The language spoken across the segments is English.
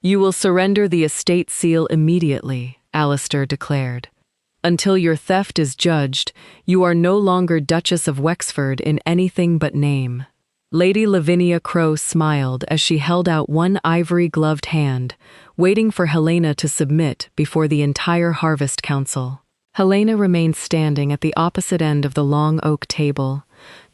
You will surrender the estate seal immediately, Alistair declared. Until your theft is judged, you are no longer Duchess of Wexford in anything but name. Lady Lavinia Crowe smiled as she held out one ivory-gloved hand, waiting for Helena to submit before the entire Harvest Council. Helena remained standing at the opposite end of the long oak table.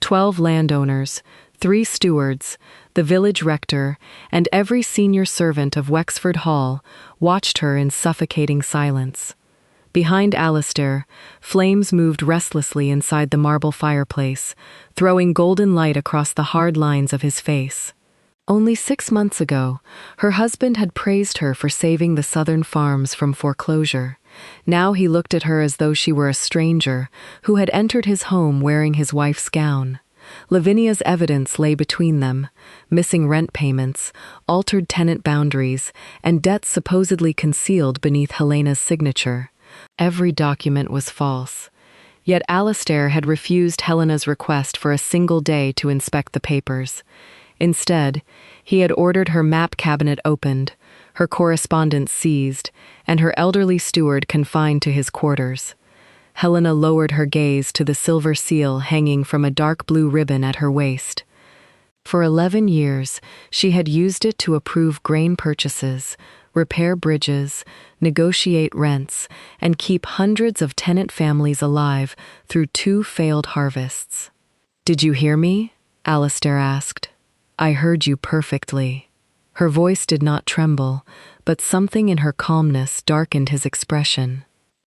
12 landowners, 3 stewards, the village rector, and every senior servant of Wexford Hall watched her in suffocating silence. Behind Alistair, flames moved restlessly inside the marble fireplace, throwing golden light across the hard lines of his face. Only 6 months ago, her husband had praised her for saving the southern farms from foreclosure. Now he looked at her as though she were a stranger who had entered his home wearing his wife's gown. Lavinia's evidence lay between them: missing rent payments, altered tenant boundaries, and debts supposedly concealed beneath Helena's signature. Every document was false. Yet Alistair had refused Helena's request for a single day to inspect the papers. Instead, he had ordered her map cabinet opened, her correspondence seized, and her elderly steward confined to his quarters. Helena lowered her gaze to the silver seal hanging from a dark blue ribbon at her waist. For 11 years, she had used it to approve grain purchases, repair bridges, negotiate rents, and keep hundreds of tenant families alive through 2 failed harvests. "Did you hear me?" Alistair asked. "I heard you perfectly." Her voice did not tremble, but something in her calmness darkened his expression.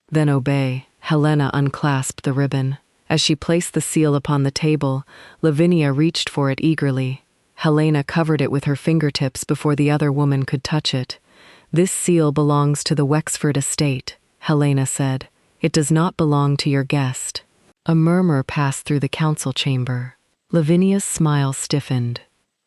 "Then obey." Helena unclasped the ribbon. As she placed the seal upon the table, Lavinia reached for it eagerly. Helena covered it with her fingertips before the other woman could touch it. "This seal belongs to the Wexford estate," Helena said. "It does not belong to your guest." A murmur passed through the council chamber. Lavinia's smile stiffened.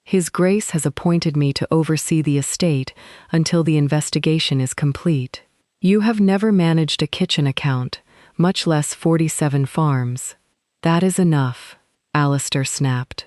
"His Grace has appointed me to oversee the estate until the investigation is complete. You have never managed a kitchen account, much less 47 farms." "That is enough," Alistair snapped.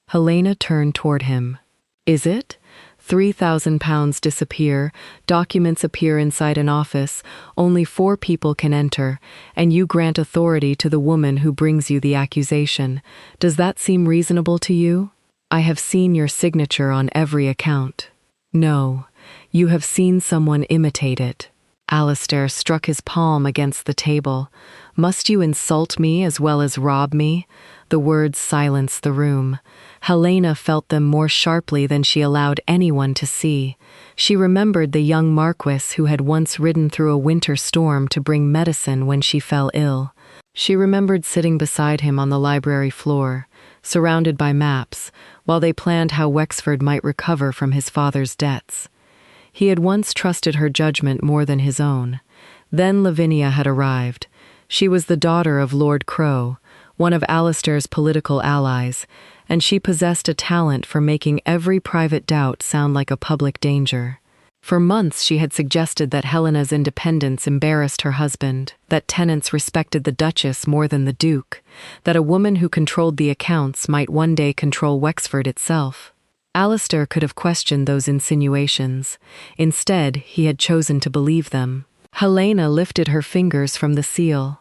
Helena turned toward him. "Is it? £3,000 disappear, documents appear inside an office, only 4 people can enter, and you grant authority to the woman who brings you the accusation. Does that seem reasonable to you? I have seen your signature on every account." "No, you have seen someone imitate it." Alistair struck his palm against the table. "Must you insult me as well as rob me?" The words silenced the room. Helena felt them more sharply than she allowed anyone to see. She remembered the young marquis who had once ridden through a winter storm to bring medicine when she fell ill. She remembered sitting beside him on the library floor, surrounded by maps, while they planned how Wexford might recover from his father's debts. He had once trusted her judgment more than his own. Then Lavinia had arrived. She was the daughter of Lord Crowe, one of Alistair's political allies, and she possessed a talent for making every private doubt sound like a public danger. For months she had suggested that Helena's independence embarrassed her husband, that tenants respected the Duchess more than the Duke, that a woman who controlled the accounts might one day control Wexford itself. Alistair could have questioned those insinuations. Instead, he had chosen to believe them. Helena lifted her fingers from the seal.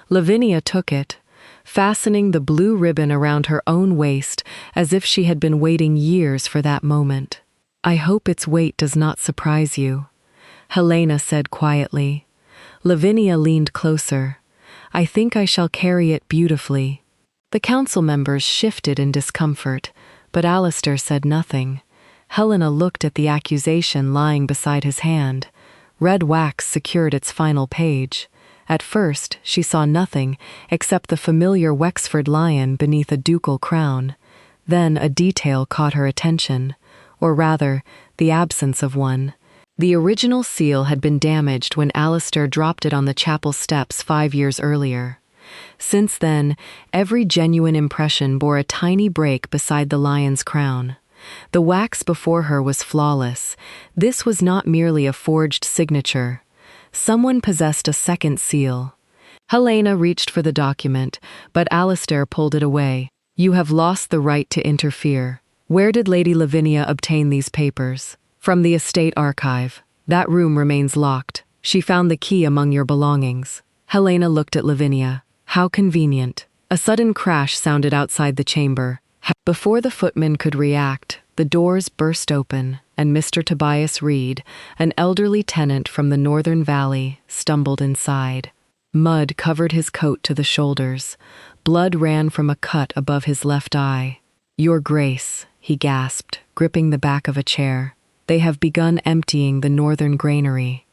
Lavinia took it, fastening the blue ribbon around her own waist as if she had been waiting years for that moment. "I hope its weight does not surprise you," Helena said quietly. Lavinia leaned closer. "I think I shall carry it beautifully." The council members shifted in discomfort, but Alistair said nothing. Helena looked at the accusation lying beside his hand. Red wax secured its final page. At first, she saw nothing except the familiar Wexford lion beneath a ducal crown. Then a detail caught her attention, or rather, the absence of one. The original seal had been damaged when Alistair dropped it on the chapel steps 5 years earlier. Since then, every genuine impression bore a tiny break beside the lion's crown. The wax before her was flawless. This was not merely a forged signature. Someone possessed a second seal. Helena reached for the document, but Alistair pulled it away. "You have lost the right to interfere. Where did Lady Lavinia obtain these papers?" From the estate archive. That room remains locked. She found the key among your belongings. Helena looked at Lavinia. How convenient. A sudden crash sounded outside the chamber. Before the footman could react, the doors burst open, and Mr. Tobias Reed, an elderly tenant from the Northern Valley, stumbled inside. Mud covered his coat to the shoulders. Blood ran from a cut above his left eye. Your Grace, he gasped, gripping the back of a chair. They have begun emptying the northern granary.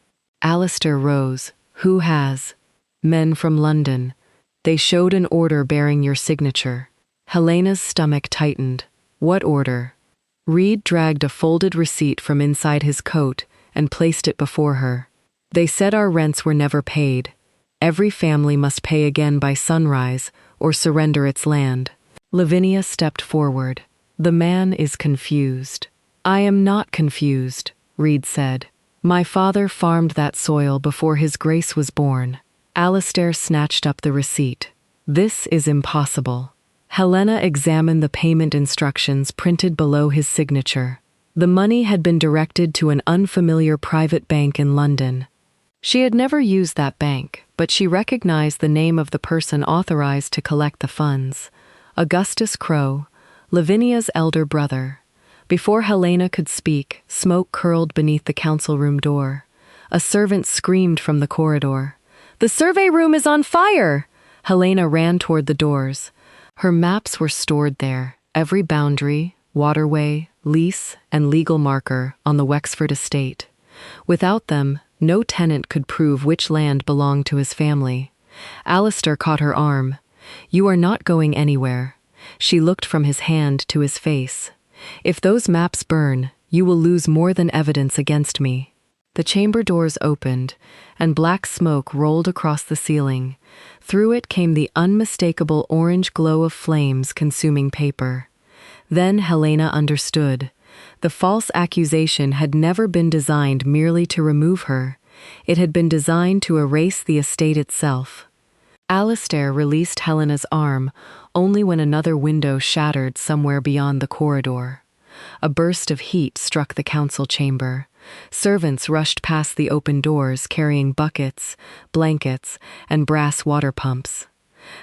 Alistair rose. Who has? Men from London. They showed an order bearing your signature. Helena's stomach tightened. What order? Reed dragged a folded receipt from inside his coat and placed it before her. They said our rents were never paid. Every family must pay again by sunrise or surrender its land. Lavinia stepped forward. The man is confused. I am not confused, Reed said. My father farmed that soil before his Grace was born. Alistair snatched up the receipt. This is impossible. Helena examined the payment instructions printed below his signature. The money had been directed to an unfamiliar private bank in London. She had never used that bank, but she recognized the name of the person authorized to collect the funds. Augustus Crowe, Lavinia's elder brother. Before Helena could speak, smoke curled beneath the council room door. A servant screamed from the corridor. The survey room is on fire! Helena ran toward the doors. Her maps were stored there, every boundary, waterway, lease, and legal marker on the Wexford estate. Without them, no tenant could prove which land belonged to his family. Alistair caught her arm. You are not going anywhere. She looked from his hand to his face. If those maps burn, you will lose more than evidence against me. The chamber doors opened, and black smoke rolled across the ceiling. Through it came the unmistakable orange glow of flames consuming paper. Then Helena understood. The false accusation had never been designed merely to remove her. It had been designed to erase the estate itself. Alistair released Helena's arm only when another window shattered somewhere beyond the corridor. A burst of heat struck the council chamber. Servants rushed past the open doors carrying buckets, blankets, and brass water pumps.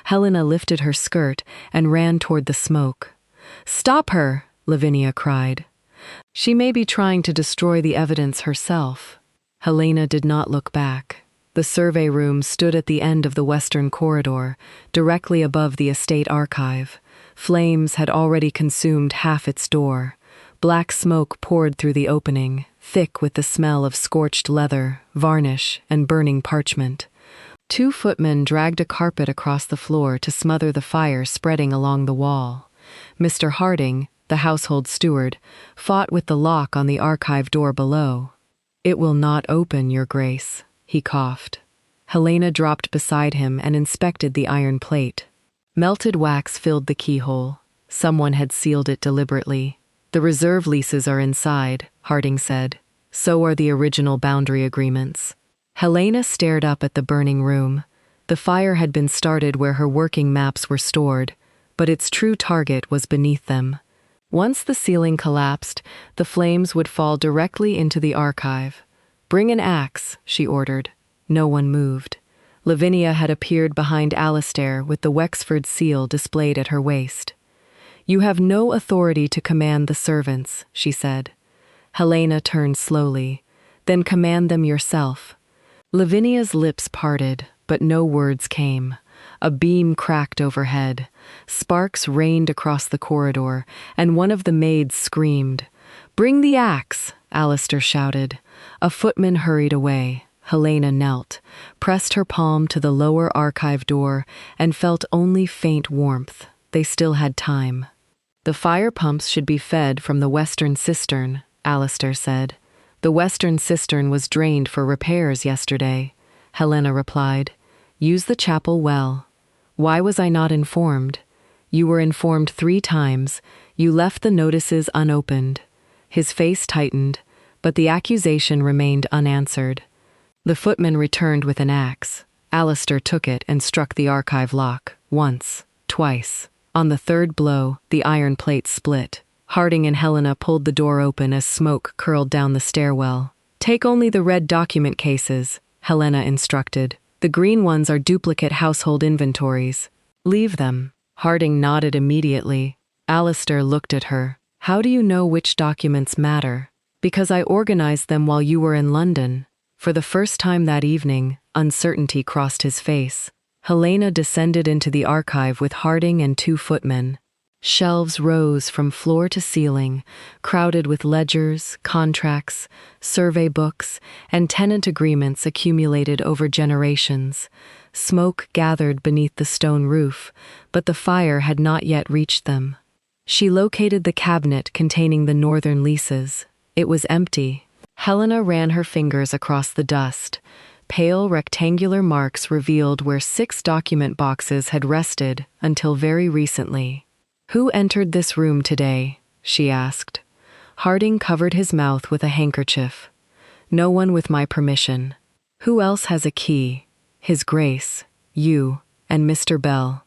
Helena lifted her skirt and ran toward the smoke. Stop her, Lavinia cried. She may be trying to destroy the evidence herself. Helena did not look back. The survey room stood at the end of the western corridor, directly above the estate archive. Flames had already consumed half its door. Black smoke poured through the opening, thick with the smell of scorched leather, varnish, and burning parchment. 2 footmen dragged a carpet across the floor to smother the fire spreading along the wall. Mr. Harding, the household steward, fought with the lock on the archive door below. It will not open, Your Grace, he coughed. Helena dropped beside him and inspected the iron plate. Melted wax filled the keyhole. Someone had sealed it deliberately. The reserve leases are inside, Harding said. So are the original boundary agreements. Helena stared up at the burning room. The fire had been started where her working maps were stored, but its true target was beneath them. Once the ceiling collapsed, the flames would fall directly into the archive. Bring an axe, she ordered. No one moved. Lavinia had appeared behind Alistair with the Wexford seal displayed at her waist. You have no authority to command the servants, she said. Helena turned slowly. Then command them yourself. Lavinia's lips parted, but no words came. A beam cracked overhead. Sparks rained across the corridor, and one of the maids screamed. Bring the axe, Alistair shouted. A footman hurried away. Helena knelt, pressed her palm to the lower archive door, and felt only faint warmth. They still had time. The fire pumps should be fed from the western cistern, Alistair said. The western cistern was drained for repairs yesterday, Helena replied. Use the chapel well. Why was I not informed? You were informed 3 times. You left the notices unopened. His face tightened, but the accusation remained unanswered. The footman returned with an axe. Alistair took it and struck the archive lock, once, twice. On the 3rd blow, the iron plate split. Harding and Helena pulled the door open as smoke curled down the stairwell. Take only the red document cases, Helena instructed. The green ones are duplicate household inventories. Leave them. Harding nodded immediately. Alistair looked at her. How do you know which documents matter? Because I organized them while you were in London. For the first time that evening, uncertainty crossed his face. Helena descended into the archive with Harding and 2 footmen. Shelves rose from floor to ceiling, crowded with ledgers, contracts, survey books, and tenant agreements accumulated over generations. Smoke gathered beneath the stone roof, but the fire had not yet reached them. She located the cabinet containing the northern leases. It was empty. Helena ran her fingers across the dust. Pale rectangular marks revealed where 6 document boxes had rested until very recently. Who entered this room today? She asked. Harding covered his mouth with a handkerchief. No one with my permission. Who else has a key? His Grace, you, and Mr. Bell.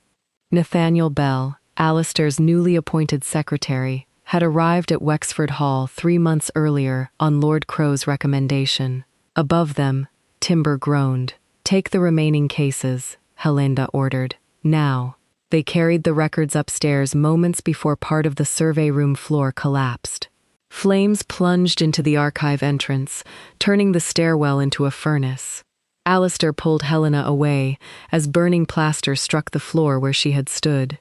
Nathaniel Bell, Alistair's newly appointed secretary, had arrived at Wexford Hall 3 months earlier on Lord Crow's recommendation. Above them, Timber groaned. Take the remaining cases, Helena ordered. Now. They carried the records upstairs moments before part of the survey room floor collapsed. Flames plunged into the archive entrance, turning the stairwell into a furnace. Alistair pulled Helena away as burning plaster struck the floor where she had stood.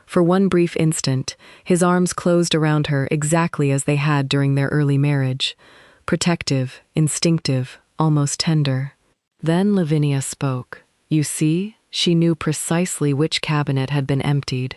For one brief instant, his arms closed around her exactly as they had during their early marriage. Protective, instinctive, almost tender. Then Lavinia spoke. You see? She knew precisely which cabinet had been emptied.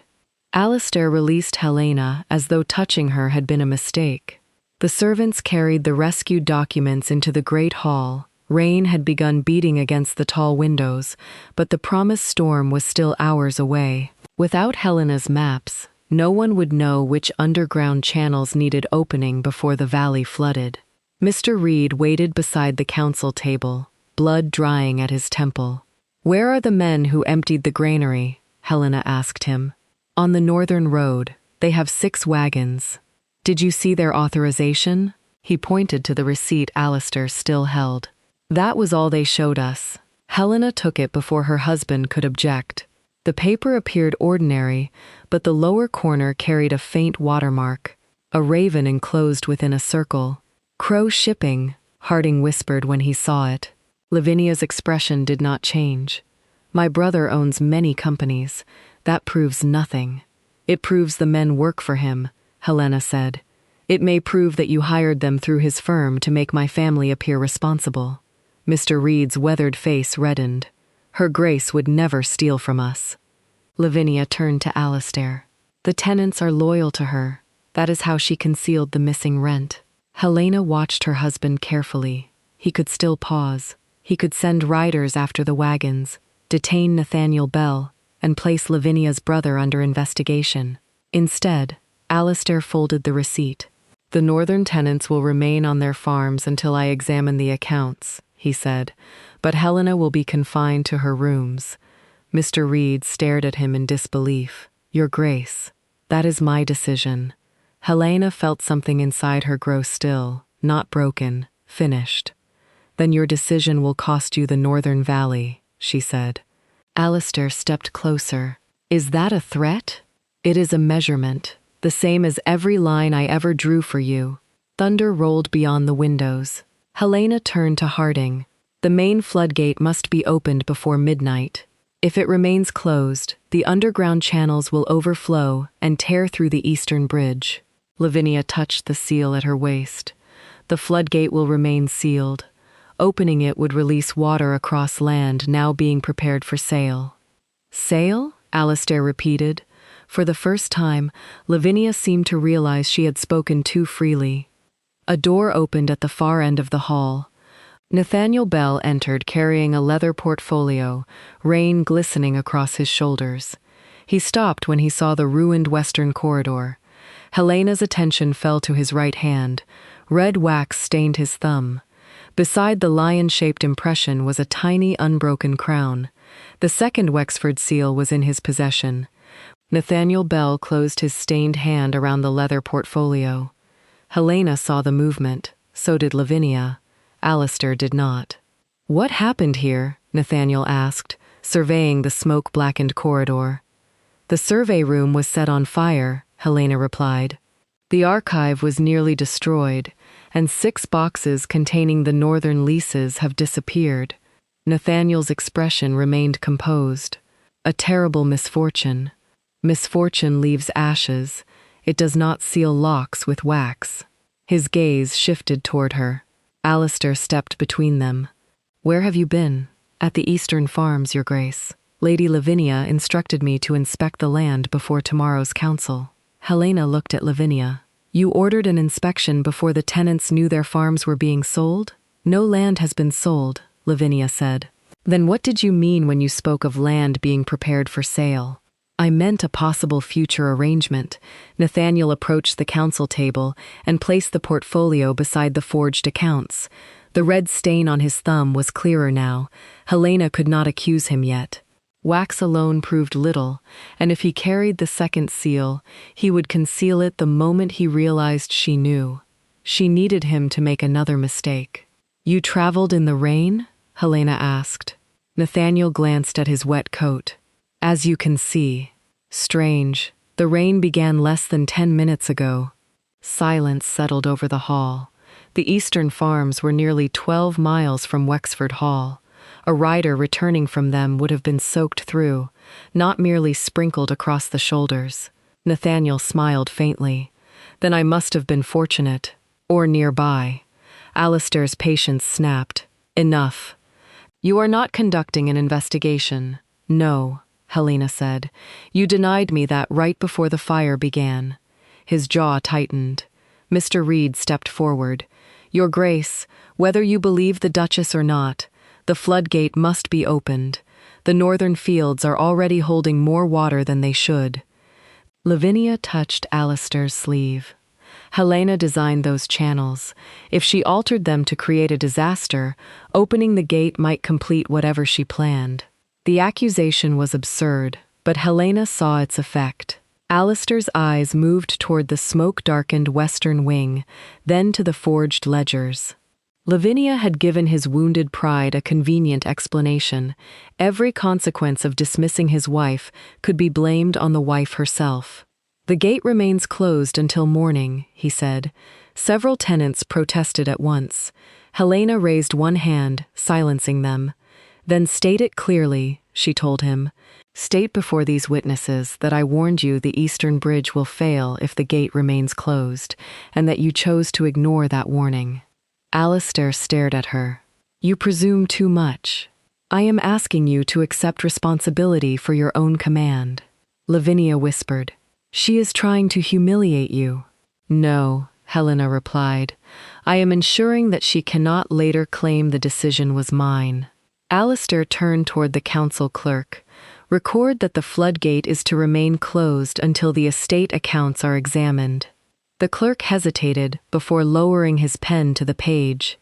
Alistair released Helena as though touching her had been a mistake. The servants carried the rescued documents into the great hall. Rain had begun beating against the tall windows, but the promised storm was still hours away. Without Helena's maps, no one would know which underground channels needed opening before the valley flooded. Mr. Reed waited beside the council table, blood drying at his temple. Where are the men who emptied the granary? Helena asked him. On the northern road. They have 6 wagons. Did you see their authorization? He pointed to the receipt Alistair still held. That was all they showed us. Helena took it before her husband could object. The paper appeared ordinary, but the lower corner carried a faint watermark, a raven enclosed within a circle. Crow shipping, Harding whispered when he saw it. Lavinia's expression did not change. My brother owns many companies. That proves nothing. It proves the men work for him, Helena said. It may prove that you hired them through his firm to make my family appear responsible. Mr. Reed's weathered face reddened. Her Grace would never steal from us. Lavinia turned to Alistair. The tenants are loyal to her. That is how she concealed the missing rent. Helena watched her husband carefully. He could still pause. He could send riders after the wagons, detain Nathaniel Bell, and place Lavinia's brother under investigation. Instead, Alistair folded the receipt. The northern tenants will remain on their farms until I examine the accounts, he said, but Helena will be confined to her rooms. Mr. Reed stared at him in disbelief. Your Grace, that is my decision. Helena felt something inside her grow still, not broken, finished. Then your decision will cost you the Northern Valley, she said. Alistair stepped closer. Is that a threat? It is a measurement, the same as every line I ever drew for you. Thunder rolled beyond the windows. Helena turned to Harding. The main floodgate must be opened before midnight. If it remains closed, the underground channels will overflow and tear through the eastern bridge. Lavinia touched the seal at her waist. The floodgate will remain sealed. Opening it would release water across land now being prepared for sail. Sail? Alistair repeated. For the first time, Lavinia seemed to realize she had spoken too freely. A door opened at the far end of the hall. Nathaniel Bell entered carrying a leather portfolio, rain glistening across his shoulders. He stopped when he saw the ruined western corridor. Helena's attention fell to his right hand. Red wax stained his thumb. Beside the lion-shaped impression was a tiny, unbroken crown. The second Wexford seal was in his possession. Nathaniel Bell closed his stained hand around the leather portfolio. Helena saw the movement, so did Lavinia. Alistair did not. "What happened here?" Nathaniel asked, surveying the smoke-blackened corridor. "The survey room was set on fire," Helena replied. "The archive was nearly destroyed, and 6 boxes containing the northern leases have disappeared." Nathaniel's expression remained composed. "A terrible misfortune. Misfortune leaves ashes. It does not seal locks with wax." His gaze shifted toward her. Alistair stepped between them. "Where have you been?" "At the Eastern Farms, Your Grace. Lady Lavinia instructed me to inspect the land before tomorrow's council." Helena looked at Lavinia. "You ordered an inspection before the tenants knew their farms were being sold?" "No land has been sold," Lavinia said. "Then what did you mean when you spoke of land being prepared for sale?" "I meant a possible future arrangement." Nathaniel approached the council table and placed the portfolio beside the forged accounts. The red stain on his thumb was clearer now. Helena could not accuse him yet. Wax alone proved little, and if he carried the second seal, he would conceal it the moment he realized she knew. She needed him to make another mistake. "You traveled in the rain?" Helena asked. Nathaniel glanced at his wet coat. "As you can see." "Strange. The rain began less than 10 minutes ago." Silence settled over the hall. The Eastern Farms were nearly 12 miles from Wexford Hall. A rider returning from them would have been soaked through, not merely sprinkled across the shoulders. Nathaniel smiled faintly. "Then I must have been fortunate. Or nearby." Alistair's patience snapped. "Enough. You are not conducting an investigation." "No," Helena said. "You denied me that right before the fire began." His jaw tightened. Mr. Reed stepped forward. "Your Grace, whether you believe the Duchess or not, the floodgate must be opened. The northern fields are already holding more water than they should." Lavinia touched Alistair's sleeve. "Helena designed those channels. If she altered them to create a disaster, opening the gate might complete whatever she planned." The accusation was absurd, but Helena saw its effect. Alistair's eyes moved toward the smoke-darkened western wing, then to the forged ledgers. Lavinia had given his wounded pride a convenient explanation. Every consequence of dismissing his wife could be blamed on the wife herself. "The gate remains closed until morning," he said. Several tenants protested at once. Helena raised one hand, silencing them. "Then state it clearly," she told him. "State before these witnesses that I warned you the Eastern Bridge will fail if the gate remains closed, and that you chose to ignore that warning." Alistair stared at her. "You presume too much. I am asking you to accept responsibility for your own command." Lavinia whispered. "She is trying to humiliate you." "No," Helena replied. "I am ensuring that she cannot later claim the decision was mine." Alistair turned toward the council clerk. "Record that the floodgate is to remain closed until the estate accounts are examined." The clerk hesitated before lowering his pen to the page.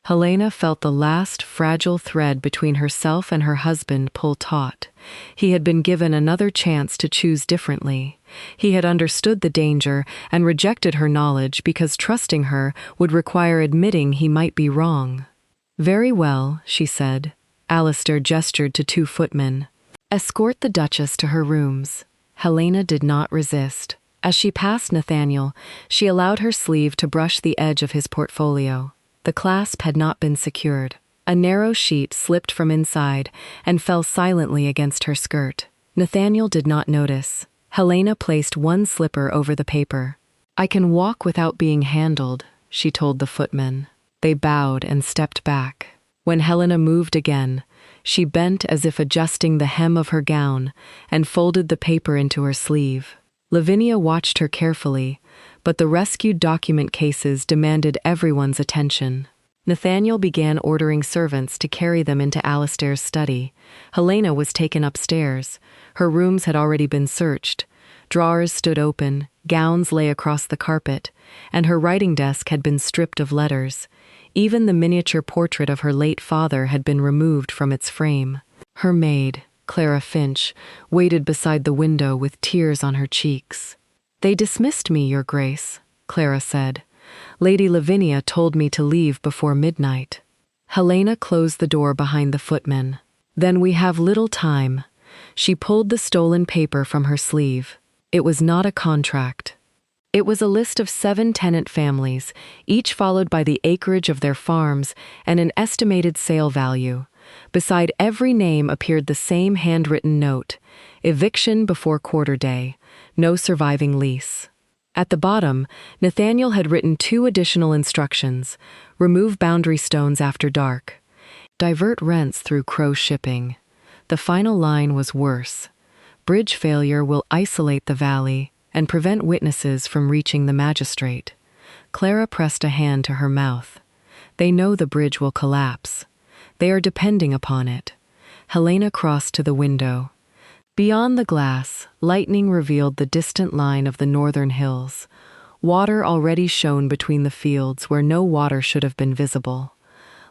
Helena felt the last fragile thread between herself and her husband pull taut. He had been given another chance to choose differently. He had understood the danger and rejected her knowledge because trusting her would require admitting he might be wrong. "Very well," she said. Alistair gestured to 2 footmen. "Escort the Duchess to her rooms." Helena did not resist. As she passed Nathaniel, she allowed her sleeve to brush the edge of his portfolio. The clasp had not been secured. A narrow sheet slipped from inside and fell silently against her skirt. Nathaniel did not notice. Helena placed one slipper over the paper. "I can walk without being handled," she told the footmen. They bowed and stepped back. When Helena moved again, she bent as if adjusting the hem of her gown and folded the paper into her sleeve. Lavinia watched her carefully, but the rescued document cases demanded everyone's attention. Nathaniel began ordering servants to carry them into Alistair's study. Helena was taken upstairs. Her rooms had already been searched. Drawers stood open, gowns lay across the carpet, and her writing desk had been stripped of letters. Even the miniature portrait of her late father had been removed from its frame. Her maid, Clara Finch, waited beside the window with tears on her cheeks. "They dismissed me, Your Grace," Clara said. "Lady Lavinia told me to leave before midnight." Helena closed the door behind the footman. "Then we have little time." She pulled the stolen paper from her sleeve. It was not a contract. It was a list of 7 tenant families, each followed by the acreage of their farms and an estimated sale value. Beside every name appeared the same handwritten note: eviction before quarter day, no surviving lease. At the bottom, Nathaniel had written 2 additional instructions: remove boundary stones after dark, divert rents through Crow shipping. The final line was worse: bridge failure will isolate the valley and prevent witnesses from reaching the magistrate. Clara pressed a hand to her mouth. They know the bridge will collapse. They are depending upon it. Helena crossed to the window. Beyond the glass, lightning revealed the distant line of the northern hills. Water already shone between the fields where no water should have been visible.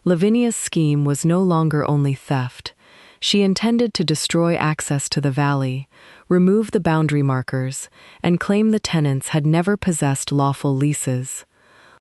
Lavinia's scheme was no longer only theft. She intended to destroy access to the valley, remove the boundary markers, and claim the tenants had never possessed lawful leases.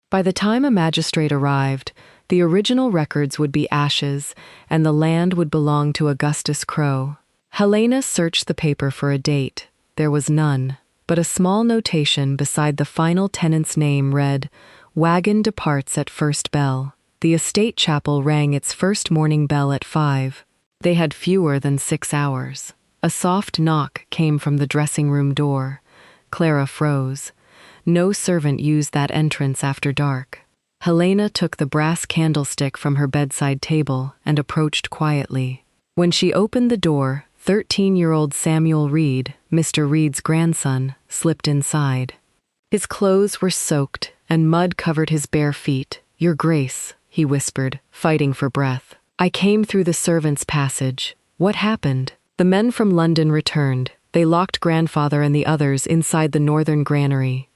By the time a magistrate arrived, the original records would be ashes, and the land would belong to Augustus Crow. Helena searched the paper for a date. There was none, but a small notation beside the final tenant's name read, "Wagon departs at first bell." The estate chapel rang its first morning bell at 5. They had fewer than 6 hours. A soft knock came from the dressing room door. Clara froze. No servant used that entrance after dark. Helena took the brass candlestick from her bedside table and approached quietly. When she opened the door, 13-year-old Samuel Reed, Mr. Reed's grandson, slipped inside. His clothes were soaked, and mud covered his bare feet. "Your Grace," he whispered, fighting for breath. "I came through the servants' passage. What happened?" The men from London returned. They locked grandfather and the others inside the northern granary.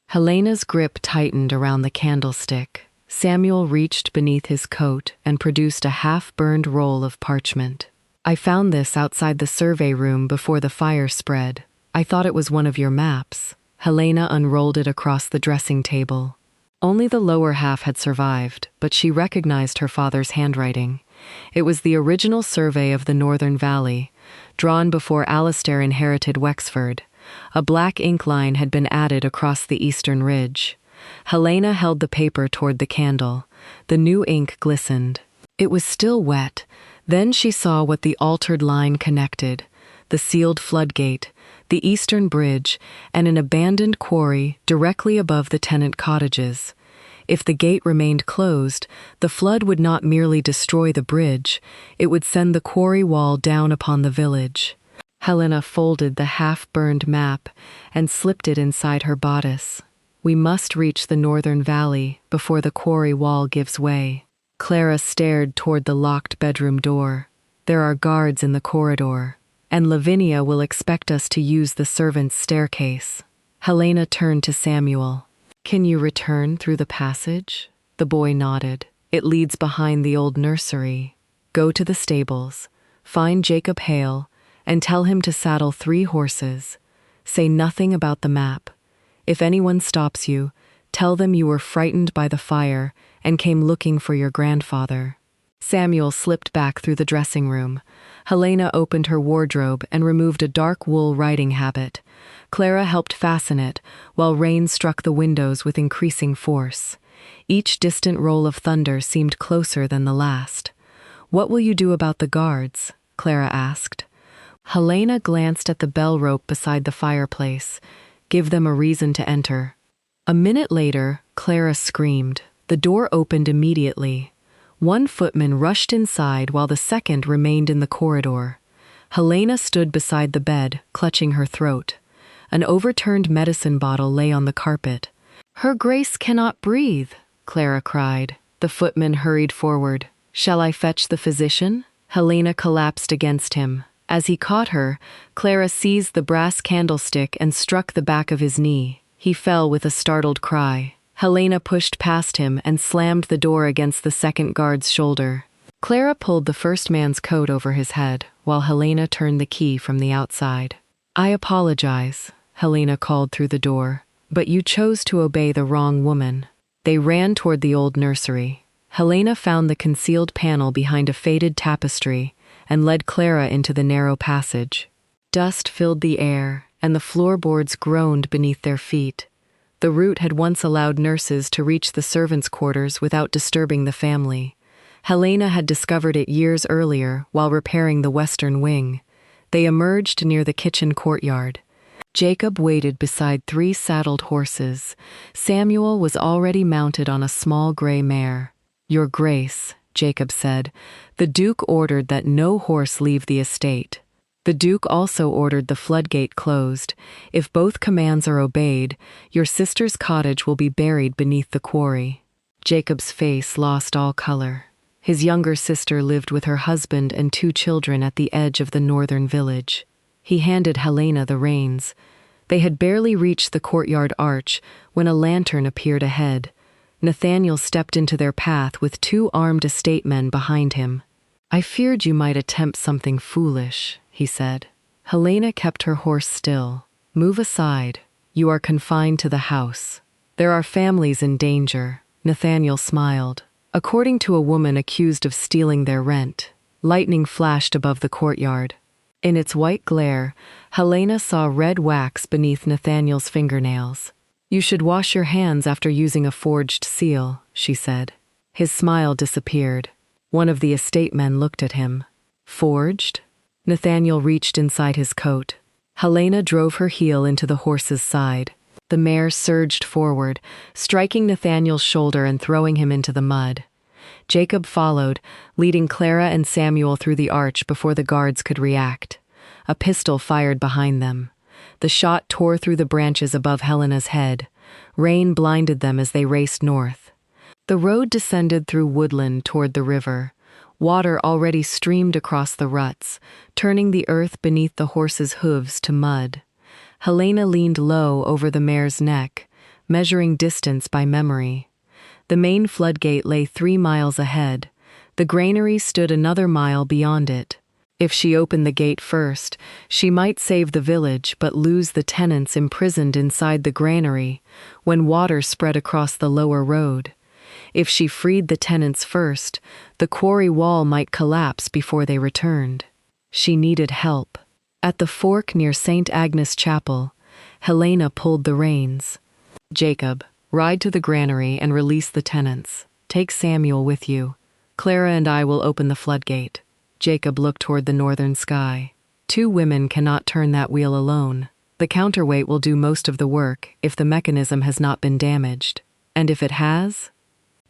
Helena's grip tightened around the candlestick. Samuel reached beneath his coat and produced a half-burned roll of parchment. "I found this outside the survey room before the fire spread. I thought it was one of your maps." Helena unrolled it across the dressing table. Only the lower half had survived, but she recognized her father's handwriting. It was the original survey of the Northern Valley, drawn before Alistair inherited Wexford. A black ink line had been added across the eastern ridge. Helena held the paper toward the candle. The new ink glistened. It was still wet. Then she saw what the altered line connected: the sealed floodgate, the eastern bridge, and an abandoned quarry directly above the tenant cottages. If the gate remained closed, the flood would not merely destroy the bridge, it would send the quarry wall down upon the village. Helena folded the half-burned map and slipped it inside her bodice. "We must reach the northern valley before the quarry wall gives way." Clara stared toward the locked bedroom door. "There are guards in the corridor, and Lavinia will expect us to use the servants' staircase." Helena turned to Samuel. "Can you return through the passage?" The boy nodded. "It leads behind the old nursery. Go to the stables, find Jacob Hale, and tell him to saddle 3 horses. Say nothing about the map. If anyone stops you, tell them you were frightened by the fire and came looking for your grandfather." Samuel slipped back through the dressing room. Helena opened her wardrobe and removed a dark wool riding habit. Clara helped fasten it, while rain struck the windows with increasing force. Each distant roll of thunder seemed closer than the last. "What will you do about the guards?" Clara asked. Helena glanced at the bell rope beside the fireplace. "Give them a reason to enter." A minute later, Clara screamed. The door opened immediately. One footman rushed inside while the second remained in the corridor. Helena stood beside the bed, clutching her throat. An overturned medicine bottle lay on the carpet. "Her Grace cannot breathe," Clara cried. The footman hurried forward. "Shall I fetch the physician?" Helena collapsed against him. As he caught her, Clara seized the brass candlestick and struck the back of his knee. He fell with a startled cry. Helena pushed past him and slammed the door against the second guard's shoulder. Clara pulled the first man's coat over his head, while Helena turned the key from the outside. "I apologize," Helena called through the door, "but you chose to obey the wrong woman." They ran toward the old nursery. Helena found the concealed panel behind a faded tapestry and led Clara into the narrow passage. Dust filled the air, and the floorboards groaned beneath their feet. The route had once allowed nurses to reach the servants' quarters without disturbing the family. Helena had discovered it years earlier while repairing the western wing. They emerged near the kitchen courtyard. Jacob waited beside 3 saddled horses. Samuel was already mounted on a small gray mare. "Your Grace," Jacob said, "the Duke ordered that no horse leave the estate. The Duke also ordered the floodgate closed. If both commands are obeyed, your sister's cottage will be buried beneath the quarry." Jacob's face lost all color. His younger sister lived with her husband and 2 children at the edge of the northern village. He handed Helena the reins. They had barely reached the courtyard arch when a lantern appeared ahead. Nathaniel stepped into their path with 2 armed estate men behind him. "I feared you might attempt something foolish," he said. Helena kept her horse still. "Move aside. You are confined to the house. There are families in danger." Nathaniel smiled. "According to a woman accused of stealing their rent." Lightning flashed above the courtyard. In its white glare, Helena saw red wax beneath Nathaniel's fingernails. "You should wash your hands after using a forged seal," she said. His smile disappeared. One of the estate men looked at him. "Forged?" Nathaniel reached inside his coat. Helena drove her heel into the horse's side. The mare surged forward, striking Nathaniel's shoulder and throwing him into the mud. Jacob followed, leading Clara and Samuel through the arch before the guards could react. A pistol fired behind them. The shot tore through the branches above Helena's head. Rain blinded them as they raced north. The road descended through woodland toward the river. Water already streamed across the ruts, turning the earth beneath the horses' hooves to mud. Helena leaned low over the mare's neck, measuring distance by memory. The main floodgate lay 3 miles ahead. The granary stood another mile beyond it. If she opened the gate first, she might save the village but lose the tenants imprisoned inside the granary when water spread across the lower road. If she freed the tenants first, the quarry wall might collapse before they returned. She needed help. At the fork near St. Agnes Chapel, Helena pulled the reins. "Jacob, ride to the granary and release the tenants. Take Samuel with you. Clara and I will open the floodgate." Jacob looked toward the northern sky. 2 women cannot turn that wheel alone. The counterweight will do most of the work if the mechanism has not been damaged. And if it has?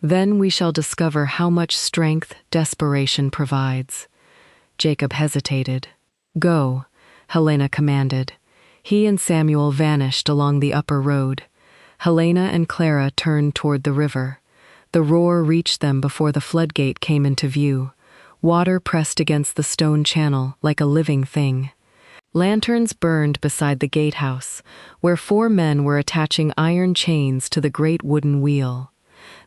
Then we shall discover how much strength desperation provides. Jacob hesitated. "Go," Helena commanded. He and Samuel vanished along the upper road. Helena and Clara turned toward the river. The roar reached them before the floodgate came into view. Water pressed against the stone channel like a living thing. Lanterns burned beside the gatehouse, where 4 men were attaching iron chains to the great wooden wheel.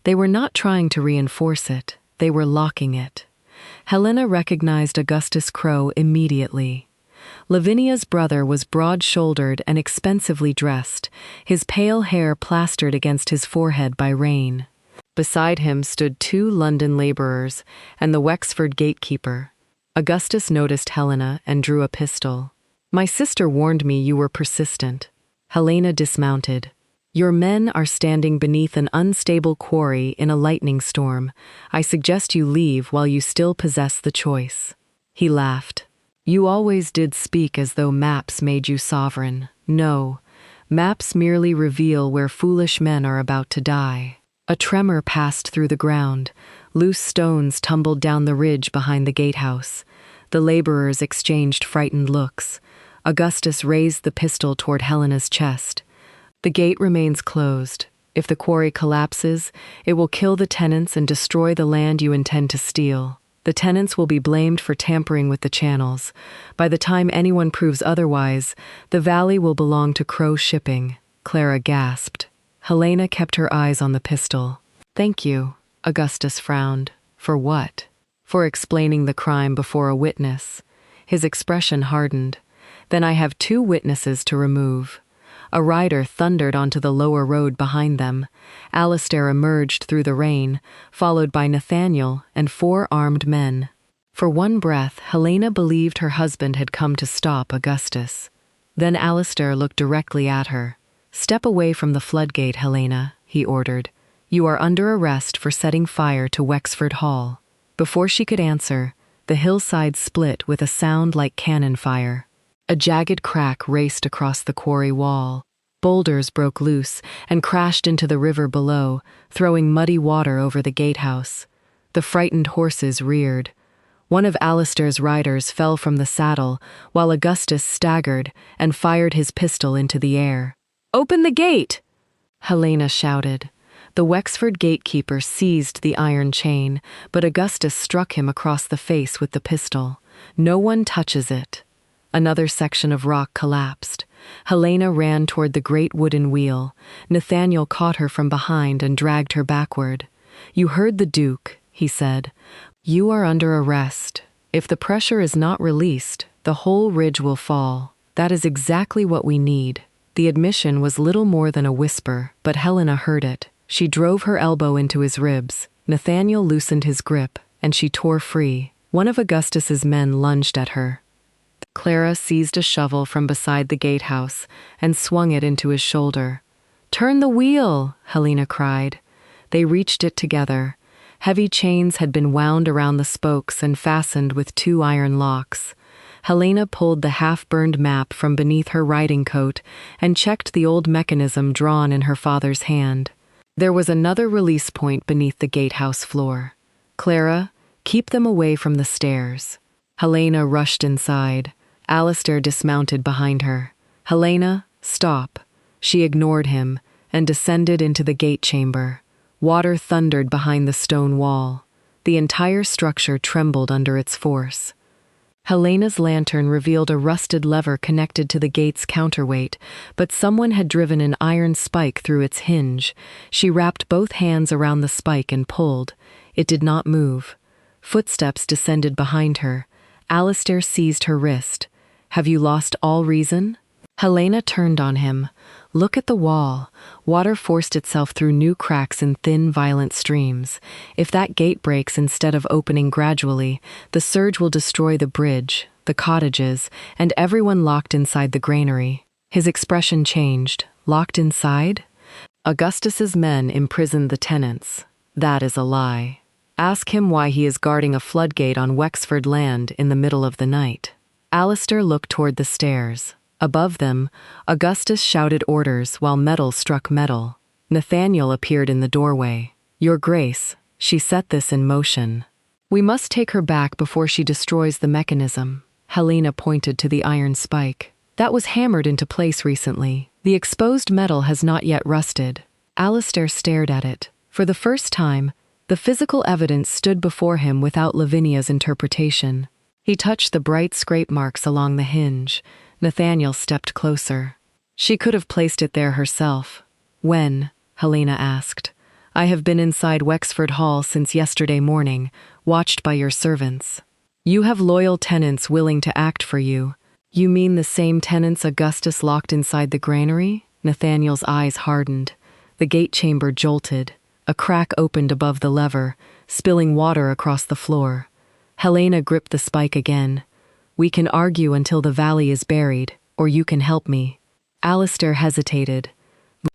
They were not trying to reinforce it, they were locking it. Helena recognized Augustus Crow immediately. Lavinia's brother was broad-shouldered and expensively dressed, his pale hair plastered against his forehead by rain. Beside him stood 2 London laborers and the Wexford gatekeeper. Augustus noticed Helena and drew a pistol. "My sister warned me you were persistent." Helena dismounted. "Your men are standing beneath an unstable quarry in a lightning storm. I suggest you leave while you still possess the choice." He laughed. "You always did speak as though maps made you sovereign. No, maps merely reveal where foolish men are about to die." A tremor passed through the ground. Loose stones tumbled down the ridge behind the gatehouse. The laborers exchanged frightened looks. Augustus raised the pistol toward Helena's chest. "The gate remains closed. If the quarry collapses, it will kill the tenants and destroy the land you intend to steal. The tenants will be blamed for tampering with the channels. By the time anyone proves otherwise, the valley will belong to Crow Shipping." Clara gasped. Helena kept her eyes on the pistol. "Thank you," Augustus frowned. "For what?" For explaining the crime before a witness. His expression hardened. Then I have 2 witnesses to remove. A rider thundered onto the lower road behind them. Alistair emerged through the rain, followed by Nathaniel and 4 armed men. For one breath, Helena believed her husband had come to stop Augustus. Then Alistair looked directly at her. "Step away from the floodgate, Helena," he ordered. "You are under arrest for setting fire to Wexford Hall." Before she could answer, the hillside split with a sound like cannon fire. A jagged crack raced across the quarry wall. Boulders broke loose and crashed into the river below, throwing muddy water over the gatehouse. The frightened horses reared. One of Alistair's riders fell from the saddle, while Augustus staggered and fired his pistol into the air. "Open the gate!" Helena shouted. The Wexford gatekeeper seized the iron chain, but Augustus struck him across the face with the pistol. "No one touches it." Another section of rock collapsed. Helena ran toward the great wooden wheel. Nathaniel caught her from behind and dragged her backward. "You heard the Duke," he said. "You are under arrest. If the pressure is not released, the whole ridge will fall. That is exactly what we need." The admission was little more than a whisper, but Helena heard it. She drove her elbow into his ribs. Nathaniel loosened his grip, and she tore free. One of Augustus's men lunged at her. Clara seized a shovel from beside the gatehouse and swung it into his shoulder. "Turn the wheel!" Helena cried. They reached it together. Heavy chains had been wound around the spokes and fastened with 2 iron locks. Helena pulled the half-burned map from beneath her riding coat and checked the old mechanism drawn in her father's hand. There was another release point beneath the gatehouse floor. "Clara, keep them away from the stairs." Helena rushed inside. Alistair dismounted behind her. "Helena, stop." She ignored him and descended into the gate chamber. Water thundered behind the stone wall. The entire structure trembled under its force. Helena's lantern revealed a rusted lever connected to the gate's counterweight, but someone had driven an iron spike through its hinge. She wrapped both hands around the spike and pulled. It did not move. Footsteps descended behind her. Alistair seized her wrist. "Have you lost all reason?" Helena turned on him. "Look at the wall." Water forced itself through new cracks in thin, violent streams. "If that gate breaks instead of opening gradually, the surge will destroy the bridge, the cottages, and everyone locked inside the granary." His expression changed. "Locked inside?" "Augustus's men imprisoned the tenants. That is a lie. Ask him why he is guarding a floodgate on Wexford land in the middle of the night." Alistair looked toward the stairs. Above them, Augustus shouted orders while metal struck metal. Nathaniel appeared in the doorway. "Your Grace, she set this in motion. We must take her back before she destroys the mechanism." Helena pointed to the iron spike. "That was hammered into place recently. The exposed metal has not yet rusted." Alistair stared at it. For the first time, the physical evidence stood before him without Lavinia's interpretation. He touched the bright scrape marks along the hinge. Nathaniel stepped closer. "She could have placed it there herself." "When?" Helena asked. "I have been inside Wexford Hall since yesterday morning, watched by your servants." "You have loyal tenants willing to act for you." "You mean the same tenants Augustus locked inside the granary?" Nathaniel's eyes hardened. The gate chamber jolted. A crack opened above the lever, spilling water across the floor. Helena gripped the spike again. "We can argue until the valley is buried, or you can help me." Alistair hesitated.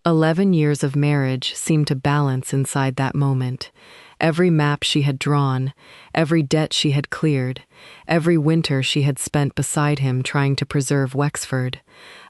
11 years of marriage seemed to balance inside that moment. Every map she had drawn, every debt she had cleared, every winter she had spent beside him trying to preserve Wexford.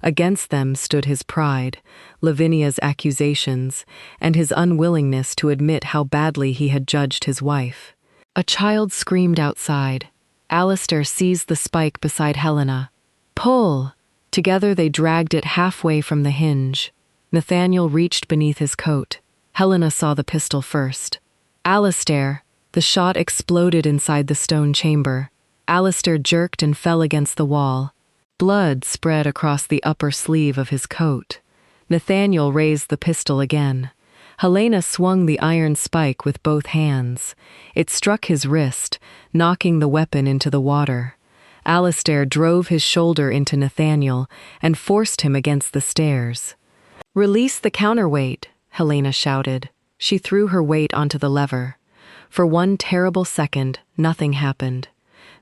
Against them stood his pride, Lavinia's accusations, and his unwillingness to admit how badly he had judged his wife. A child screamed outside. Alistair seized the spike beside Helena. "Pull!" Together they dragged it halfway from the hinge. Nathaniel reached beneath his coat. Helena saw the pistol first. "Alistair!" The shot exploded inside the stone chamber. Alistair jerked and fell against the wall. Blood spread across the upper sleeve of his coat. Nathaniel raised the pistol again. Helena swung the iron spike with both hands. It struck his wrist, knocking the weapon into the water. Alistair drove his shoulder into Nathaniel and forced him against the stairs. "Release the counterweight," Helena shouted. She threw her weight onto the lever. For one terrible second, nothing happened.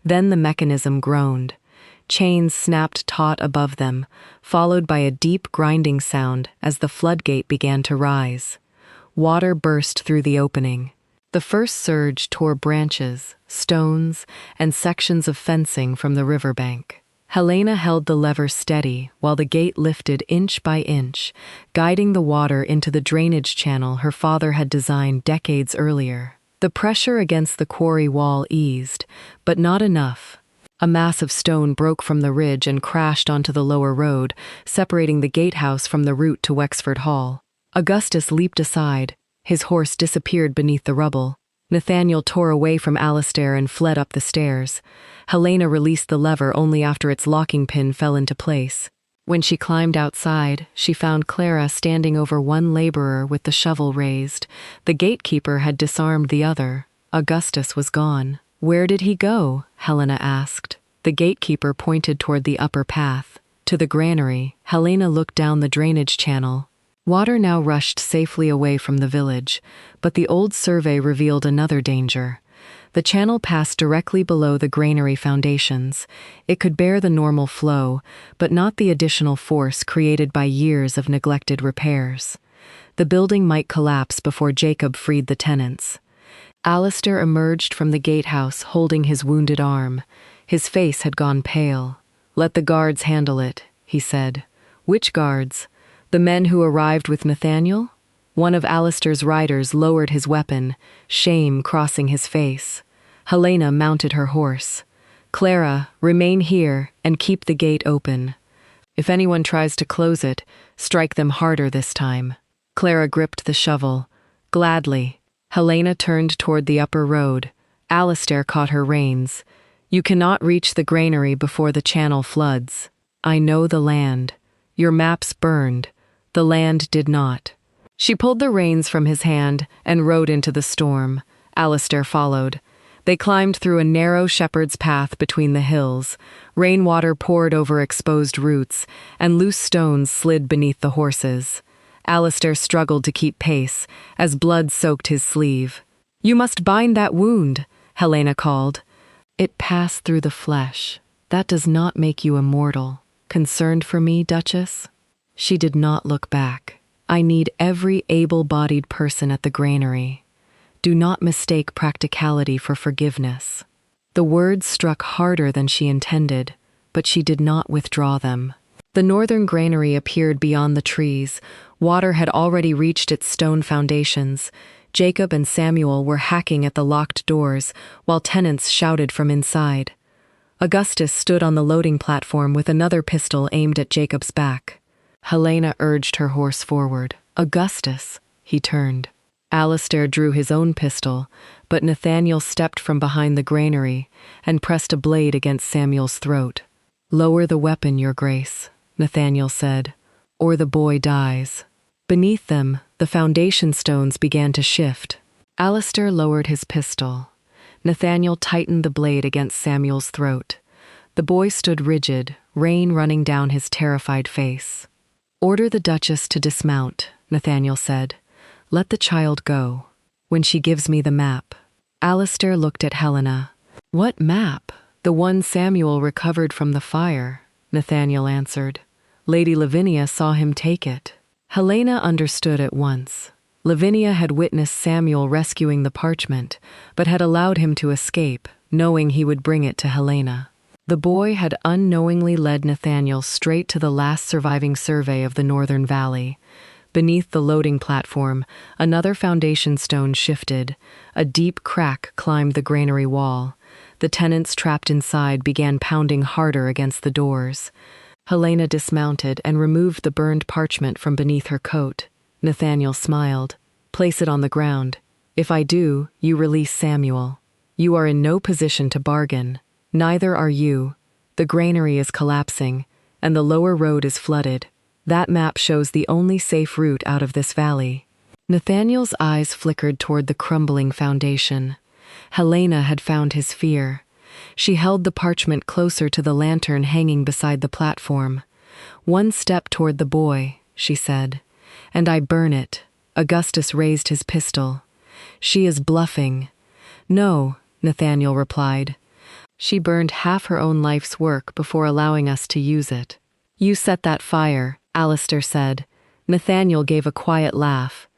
Then the mechanism groaned. Chains snapped taut above them, followed by a deep grinding sound as the floodgate began to rise. Water burst through the opening. The first surge tore branches, stones, and sections of fencing from the riverbank. Helena held the lever steady while the gate lifted inch by inch, guiding the water into the drainage channel her father had designed decades earlier. The pressure against the quarry wall eased, but not enough. A mass of stone broke from the ridge and crashed onto the lower road, separating the gatehouse from the route to Wexford Hall. Augustus leaped aside. His horse disappeared beneath the rubble. Nathaniel tore away from Alistair and fled up the stairs. Helena released the lever only after its locking pin fell into place. When she climbed outside, she found Clara standing over one laborer with the shovel raised. The gatekeeper had disarmed the other. Augustus was gone. "Where did he go?" Helena asked. The gatekeeper pointed toward the upper path. To the granary, Helena looked down the drainage channel. Water now rushed safely away from the village, but the old survey revealed another danger. The channel passed directly below the granary foundations. It could bear the normal flow, but not the additional force created by years of neglected repairs. The building might collapse before Jacob freed the tenants. Alistair emerged from the gatehouse holding his wounded arm. His face had gone pale. "Let the guards handle it," he said. "Which guards? The men who arrived with Nathaniel?" One of Alistair's riders lowered his weapon, shame crossing his face. Helena mounted her horse. "Clara, remain here and keep the gate open. If anyone tries to close it, strike them harder this time." Clara gripped the shovel. "Gladly." Helena turned toward the upper road. Alistair caught her reins. "You cannot reach the granary before the channel floods. I know the land. Your maps burned. The land did not." She pulled the reins from his hand and rode into the storm. Alistair followed. They climbed through a narrow shepherd's path between the hills. Rainwater poured over exposed roots, and loose stones slid beneath the horses. Alistair struggled to keep pace, as blood soaked his sleeve. "You must bind that wound," Helena called. "It passed through the flesh. That does not make you immortal. Concerned for me, Duchess?" She did not look back. "I need every able-bodied person at the granary. Do not mistake practicality for forgiveness." The words struck harder than she intended, but she did not withdraw them. The northern granary appeared beyond the trees. Water had already reached its stone foundations. Jacob and Samuel were hacking at the locked doors, while tenants shouted from inside. Augustus stood on the loading platform with another pistol aimed at Jacob's back. Helena urged her horse forward. "Augustus!" He turned. Alistair drew his own pistol, but Nathaniel stepped from behind the granary and pressed a blade against Samuel's throat. "Lower the weapon, Your Grace," Nathaniel said, "or the boy dies." Beneath them, the foundation stones began to shift. Alistair lowered his pistol. Nathaniel tightened the blade against Samuel's throat. The boy stood rigid, rain running down his terrified face. "Order the Duchess to dismount," Nathaniel said. "Let the child go. When she gives me the map." Alistair looked at Helena. "What map?" "The one Samuel recovered from the fire," Nathaniel answered. "Lady Lavinia saw him take it." Helena understood at once. Lavinia had witnessed Samuel rescuing the parchment, but had allowed him to escape, knowing he would bring it to Helena. The boy had unknowingly led Nathaniel straight to the last surviving survey of the northern valley. Beneath the loading platform, another foundation stone shifted. A deep crack climbed the granary wall. The tenants trapped inside began pounding harder against the doors. Helena dismounted and removed the burned parchment from beneath her coat. Nathaniel smiled. "Place it on the ground. If I do, you release Samuel. You are in no position to bargain. Neither are you. The granary is collapsing, and the lower road is flooded. That map shows the only safe route out of this valley." Nathaniel's eyes flickered toward the crumbling foundation. Helena had found his fear. She held the parchment closer to the lantern hanging beside the platform. "One step toward the boy," she said, "and I burn it." Augustus raised his pistol. "She is bluffing." "No," Nathaniel replied. "She burned half her own life's work before allowing us to use it." "You set that fire," Alistair said. Nathaniel gave a quiet laugh.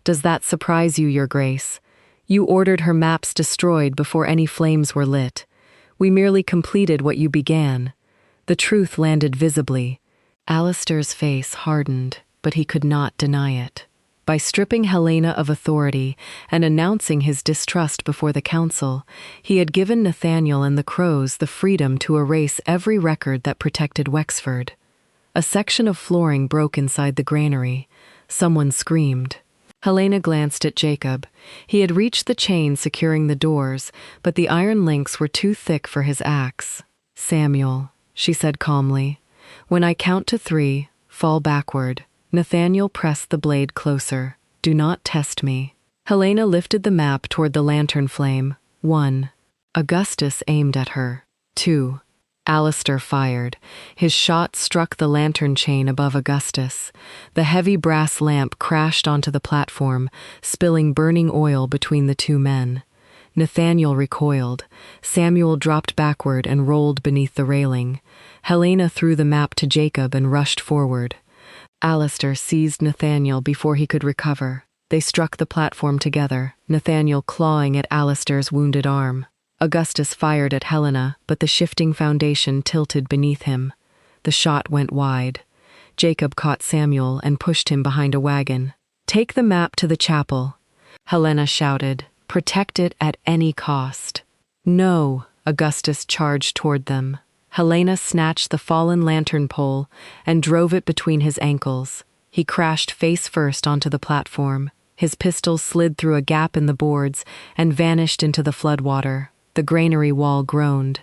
"Does that surprise you, Your Grace? You ordered her maps destroyed before any flames were lit. We merely completed what you began." The truth landed visibly. Alistair's face hardened, but he could not deny it. By stripping Helena of authority and announcing his distrust before the council, he had given Nathaniel and the Crows the freedom to erase every record that protected Wexford. A section of flooring broke inside the granary. Someone screamed. Helena glanced at Jacob. He had reached the chain securing the doors, but the iron links were too thick for his axe. "Samuel," she said calmly, "when I count to 3, fall backward." Nathaniel pressed the blade closer. "Do not test me." Helena lifted the map toward the lantern flame. 1. Augustus aimed at her. 2. Alistair fired. His shot struck the lantern chain above Augustus. The heavy brass lamp crashed onto the platform, spilling burning oil between the two men. Nathaniel recoiled. Samuel dropped backward and rolled beneath the railing. Helena threw the map to Jacob and rushed forward. Alistair seized Nathaniel before he could recover. They struck the platform together, Nathaniel clawing at Alistair's wounded arm. Augustus fired at Helena, but the shifting foundation tilted beneath him. The shot went wide. Jacob caught Samuel and pushed him behind a wagon. "Take the map to the chapel," Helena shouted. "Protect it at any cost." "No," Augustus charged toward them. Helena snatched the fallen lantern pole and drove it between his ankles. He crashed face first onto the platform. His pistol slid through a gap in the boards and vanished into the floodwater. The granary wall groaned.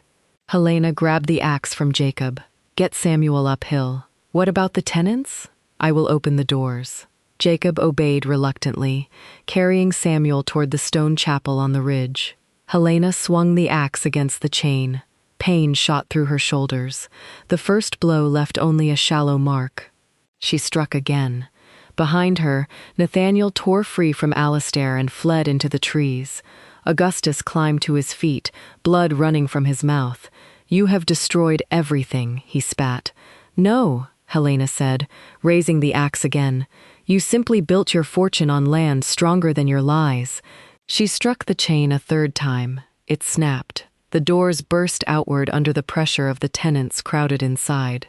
Helena grabbed the axe from Jacob. "Get Samuel uphill." "What about the tenants?" "I will open the doors." Jacob obeyed reluctantly, carrying Samuel toward the stone chapel on the ridge. Helena swung the axe against the chain. Pain shot through her shoulders. The first blow left only a shallow mark. She struck again. Behind her, Nathaniel tore free from Alistair and fled into the trees. Augustus climbed to his feet, blood running from his mouth. "You have destroyed everything," he spat. "No," Helena said, raising the axe again. "You simply built your fortune on land stronger than your lies." She struck the chain a third time. It snapped. The doors burst outward under the pressure of the tenants crowded inside.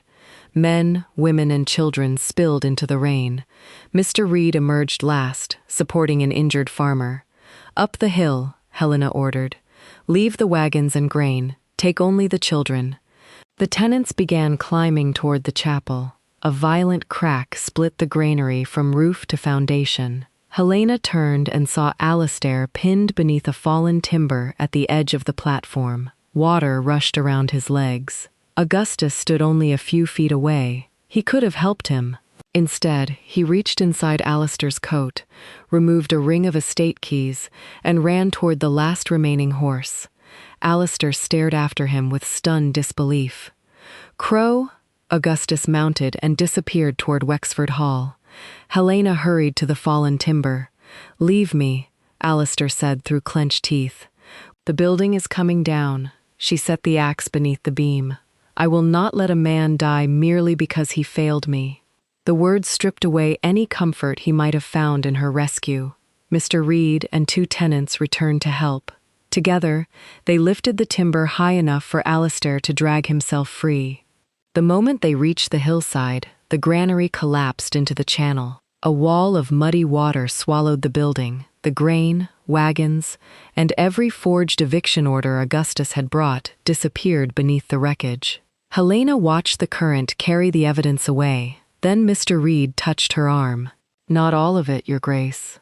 Men, women, and children spilled into the rain. Mr. Reed emerged last, supporting an injured farmer. "Up the hill," Helena ordered. "Leave the wagons and grain. Take only the children." The tenants began climbing toward the chapel. A violent crack split the granary from roof to foundation. Helena turned and saw Alistair pinned beneath a fallen timber at the edge of the platform. Water rushed around his legs. Augustus stood only a few feet away. He could have helped him. Instead, he reached inside Alistair's coat, removed a ring of estate keys, and ran toward the last remaining horse. Alistair stared after him with stunned disbelief. "Crow!" Augustus mounted and disappeared toward Wexford Hall. Helena hurried to the fallen timber. "Leave me," Alistair said through clenched teeth. "The building is coming down." She set the axe beneath the beam. "I will not let a man die merely because he failed me." The words stripped away any comfort he might have found in her rescue. Mr. Reed and 2 tenants returned to help. Together, they lifted the timber high enough for Alistair to drag himself free. The moment they reached the hillside, the granary collapsed into the channel. A wall of muddy water swallowed the building. The grain, wagons, and every forged eviction order Augustus had brought disappeared beneath the wreckage. Helena watched the current carry the evidence away. Then Mr. Reed touched her arm. "Not all of it, Your Grace."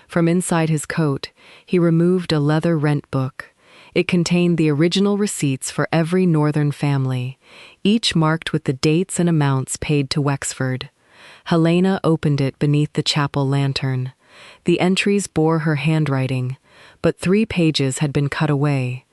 From inside his coat, he removed a leather rent book. It contained the original receipts for every northern family, each marked with the dates and amounts paid to Wexford. Helena opened it beneath the chapel lantern. The entries bore her handwriting, but 3 pages had been cut away.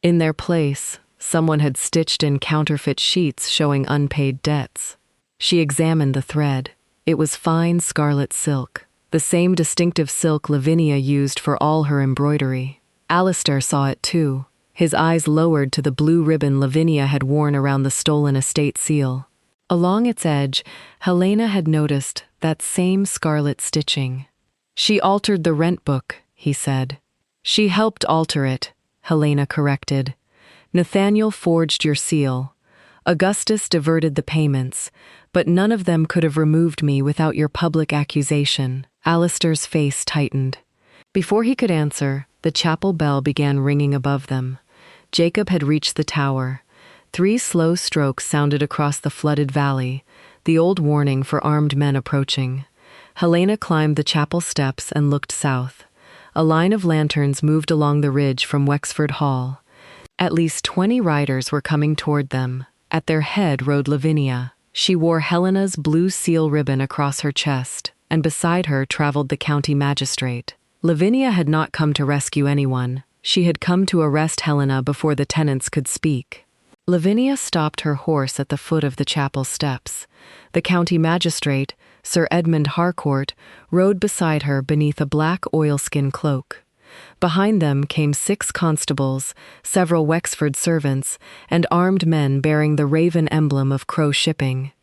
In their place, someone had stitched in counterfeit sheets showing unpaid debts. She examined the thread. It was fine scarlet silk, the same distinctive silk Lavinia used for all her embroidery. Alistair saw it too, his eyes lowered to the blue ribbon Lavinia had worn around the stolen estate seal. Along its edge, Helena had noticed that same scarlet stitching. "She altered the rent book," he said. "She helped alter it," Helena corrected. "Nathaniel forged your seal. Augustus diverted the payments, but none of them could have removed me without your public accusation." Alistair's face tightened. Before he could answer, the chapel bell began ringing above them. Jacob had reached the tower. 3 slow strokes sounded across the flooded valley, the old warning for armed men approaching. Helena climbed the chapel steps and looked south. A line of lanterns moved along the ridge from Wexford Hall. At least 20 riders were coming toward them. At their head rode Lavinia. She wore Helena's blue seal ribbon across her chest, and beside her traveled the county magistrate. Lavinia had not come to rescue anyone. She had come to arrest Helena before the tenants could speak. Lavinia stopped her horse at the foot of the chapel steps. The county magistrate, Sir Edmund Harcourt, rode beside her beneath a black oilskin cloak. Behind them came 6 constables, several Wexford servants, and armed men bearing the raven emblem of Crow Shipping.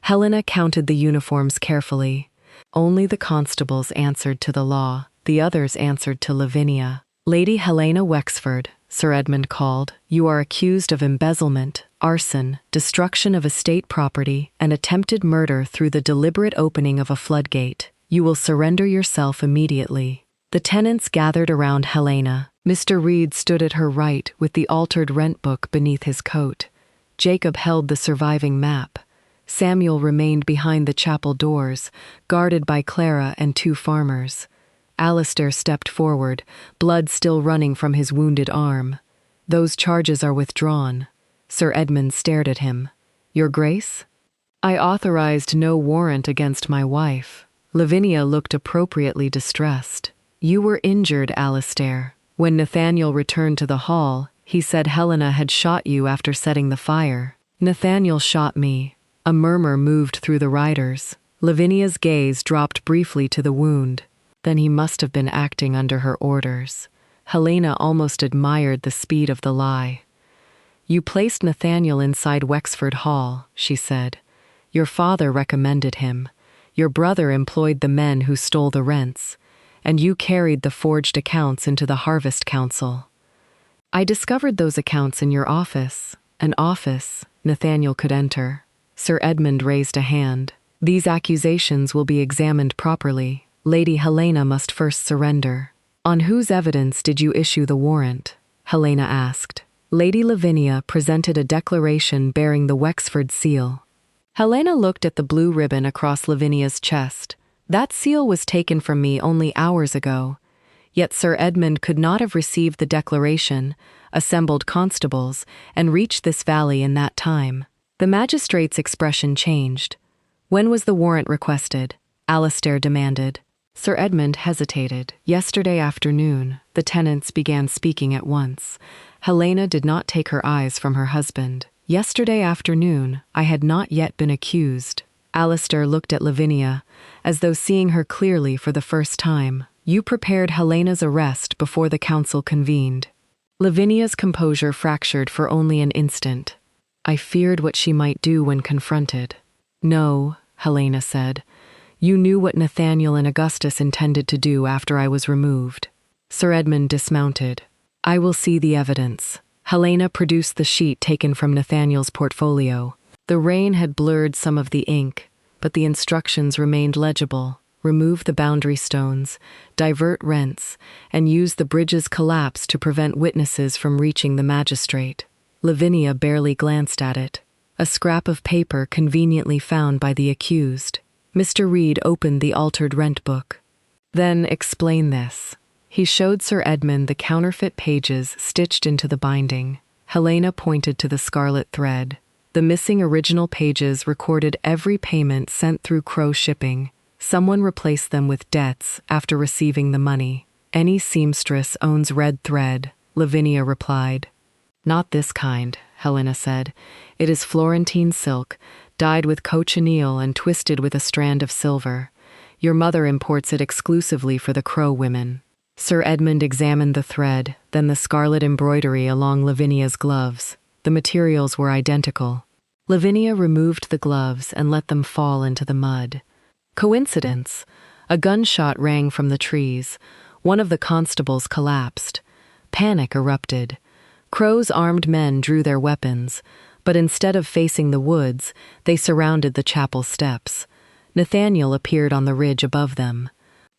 Helena counted the uniforms carefully. Only the constables answered to the law. The others answered to Lavinia. "Lady Helena Wexford," Sir Edmund called, "you are accused of embezzlement, arson, destruction of estate property, and attempted murder through the deliberate opening of a floodgate. You will surrender yourself immediately." The tenants gathered around Helena. Mr. Reed stood at her right with the altered rent book beneath his coat. Jacob held the surviving map. Samuel remained behind the chapel doors, guarded by Clara and 2 farmers. Alistair stepped forward, blood still running from his wounded arm. "Those charges are withdrawn." Sir Edmund stared at him. "Your Grace?" "I authorized no warrant against my wife." Lavinia looked appropriately distressed. "You were injured, Alistair. When Nathaniel returned to the hall, he said Helena had shot you after setting the fire." "Nathaniel shot me." A murmur moved through the riders. Lavinia's gaze dropped briefly to the wound. Then he must have been acting under her orders. Helena almost admired the speed of the lie. "You placed Nathaniel inside Wexford Hall," she said. "Your father recommended him. Your brother employed the men who stole the rents, and you carried the forged accounts into the Harvest Council. I discovered those accounts in your office, an office Nathaniel could enter." Sir Edmund raised a hand. "These accusations will be examined properly. Lady Helena must first surrender." "On whose evidence did you issue the warrant?" Helena asked. Lady Lavinia presented a declaration bearing the Wexford seal. Helena looked at the blue ribbon across Lavinia's chest. "That seal was taken from me only hours ago. Yet Sir Edmund could not have received the declaration, assembled constables, and reached this valley in that time." The magistrate's expression changed. "When was the warrant requested?" Alistair demanded. Sir Edmund hesitated. "Yesterday afternoon." The tenants began speaking at once. Helena did not take her eyes from her husband. "Yesterday afternoon, I had not yet been accused." Alistair looked at Lavinia, as though seeing her clearly for the first time. "You prepared Helena's arrest before the council convened." Lavinia's composure fractured for only an instant. "I feared what she might do when confronted." "No," Helena said. "You knew what Nathaniel and Augustus intended to do after I was removed." Sir Edmund dismounted. "I will see the evidence." Helena produced the sheet taken from Nathaniel's portfolio. The rain had blurred some of the ink, but the instructions remained legible. Remove the boundary stones, divert rents, and use the bridge's collapse to prevent witnesses from reaching the magistrate. Lavinia barely glanced at it. A scrap of paper conveniently found by the accused. Mr. Reed opened the altered rent book. "Then explain this." He showed Sir Edmund the counterfeit pages stitched into the binding. Helena pointed to the scarlet thread. The missing original pages recorded every payment sent through Crow Shipping, Someone replaced them with debts after receiving the money. Any seamstress owns red thread, Lavinia replied. Not this kind, Helena said. It is Florentine silk, dyed with cochineal and twisted with a strand of silver. Your mother imports it exclusively for the Crow women. Sir Edmund examined the thread, then the scarlet embroidery along Lavinia's gloves. The materials were identical. Lavinia removed the gloves and let them fall into the mud. Coincidence. A gunshot rang from the trees. One of the constables collapsed. Panic erupted. Crow's armed men drew their weapons, but instead of facing the woods, they surrounded the chapel steps. Nathaniel appeared on the ridge above them.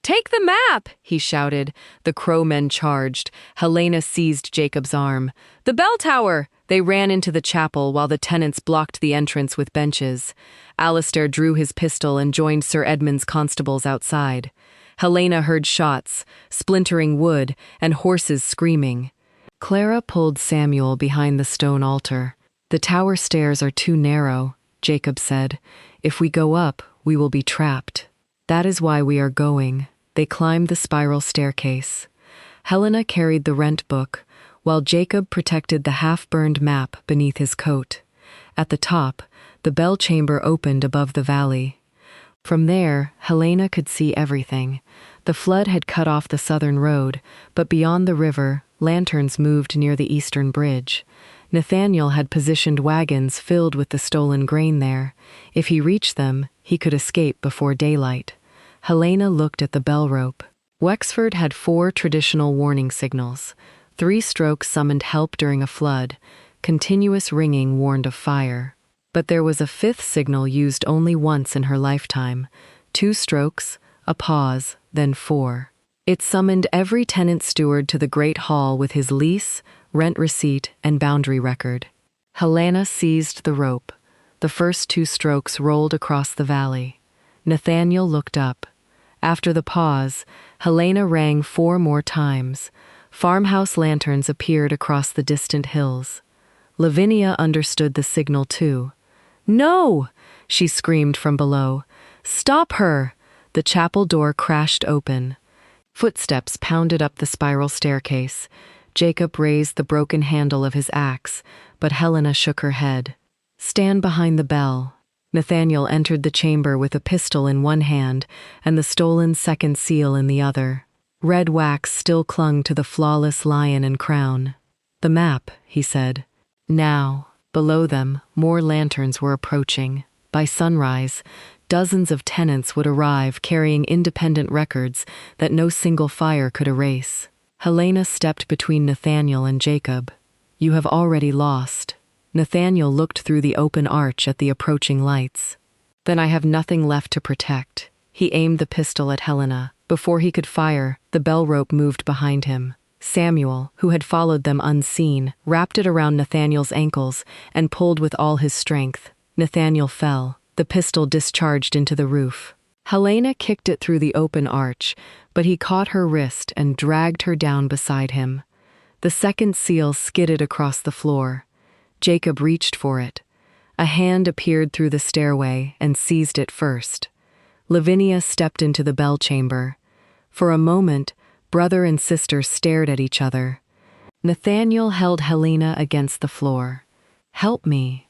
"Take the map!" he shouted. The Crow men charged. Helena seized Jacob's arm. "The bell tower!" They ran into the chapel while the tenants blocked the entrance with benches. Alistair drew his pistol and joined Sir Edmund's constables outside. Helena heard shots, splintering wood, and horses screaming. Clara pulled Samuel behind the stone altar. "The tower stairs are too narrow," Jacob said. "If we go up, we will be trapped. That is why we are going." They climbed the spiral staircase. Helena carried the rent book, while Jacob protected the half-burned map beneath his coat. At the top, the bell chamber opened above the valley. From there, Helena could see everything. The flood had cut off the southern road, but beyond the river, lanterns moved near the eastern bridge. Nathaniel had positioned wagons filled with the stolen grain there. If he reached them, he could escape before daylight. Helena looked at the bell rope. Wexford had 4 traditional warning signals. 3 strokes summoned help during a flood. Continuous ringing warned of fire. But there was a 5th signal used only once in her lifetime. 2 strokes, a pause, then 4. It summoned every tenant steward to the Great Hall with his lease, rent receipt, and boundary record. Helena seized the rope. The first 2 strokes rolled across the valley. Nathaniel looked up. After the pause, Helena rang 4 more times. Farmhouse lanterns appeared across the distant hills. Lavinia understood the signal too. "No!" she screamed from below. "Stop her!" The chapel door crashed open. Footsteps pounded up the spiral staircase. Jacob raised the broken handle of his axe, but Helena shook her head. "Stand behind the bell." Nathaniel entered the chamber with a pistol in one hand and the stolen second seal in the other. Red wax still clung to the flawless lion and crown. "The map," he said. Now, below them, more lanterns were approaching. By sunrise, dozens of tenants would arrive carrying independent records that no single fire could erase. Helena stepped between Nathaniel and Jacob. "You have already lost." Nathaniel looked through the open arch at the approaching lights. "Then I have nothing left to protect." He aimed the pistol at Helena. Before he could fire, the bell rope moved behind him. Samuel, who had followed them unseen, wrapped it around Nathaniel's ankles and pulled with all his strength. Nathaniel fell. The pistol discharged into the roof. Helena kicked it through the open arch, but he caught her wrist and dragged her down beside him. The second seal skidded across the floor. Jacob reached for it. A hand appeared through the stairway and seized it first. Lavinia stepped into the bell chamber. For a moment, brother and sister stared at each other. Nathaniel held Helena against the floor. "Help me."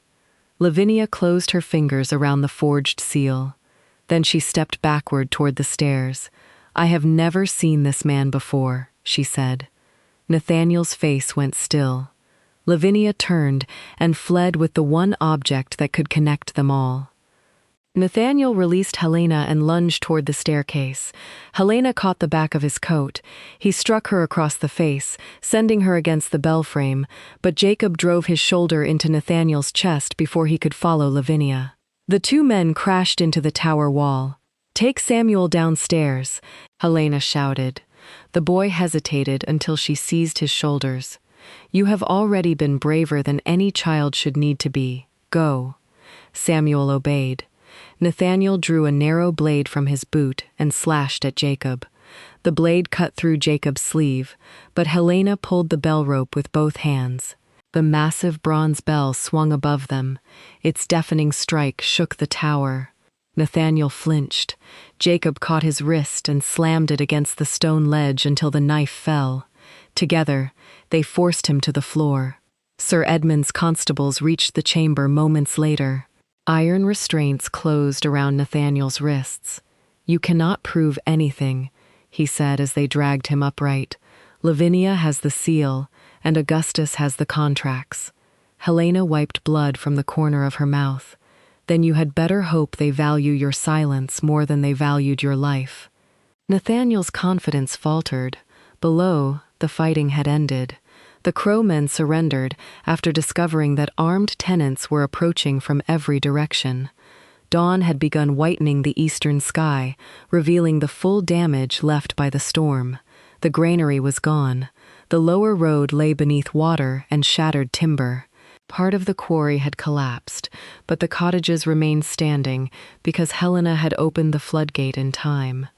Lavinia closed her fingers around the forged seal. Then she stepped backward toward the stairs. "I have never seen this man before," she said. Nathaniel's face went still. Lavinia turned and fled with the one object that could connect them all. Nathaniel released Helena and lunged toward the staircase. Helena caught the back of his coat. He struck her across the face, sending her against the bell frame, but Jacob drove his shoulder into Nathaniel's chest before he could follow Lavinia. The 2 men crashed into the tower wall. "Take Samuel downstairs," Helena shouted. The boy hesitated until she seized his shoulders. "You have already been braver than any child should need to be. Go." Samuel obeyed. Nathaniel drew a narrow blade from his boot and slashed at Jacob. The blade cut through Jacob's sleeve, but Helena pulled the bell rope with both hands. The massive bronze bell swung above them. Its deafening strike shook the tower. Nathaniel flinched. Jacob caught his wrist and slammed it against the stone ledge until the knife fell. Together, they forced him to the floor. Sir Edmund's constables reached the chamber moments later. Iron restraints closed around Nathaniel's wrists. "You cannot prove anything," he said as they dragged him upright. "Lavinia has the seal, and Augustus has the contracts." Helena wiped blood from the corner of her mouth. "Then you had better hope they value your silence more than they valued your life." Nathaniel's confidence faltered. Below, the fighting had ended. The Crow men surrendered after discovering that armed tenants were approaching from every direction. Dawn had begun whitening the eastern sky, revealing the full damage left by the storm. The granary was gone. The lower road lay beneath water and shattered timber. Part of the quarry had collapsed, but the cottages remained standing because Helena had opened the floodgate in time.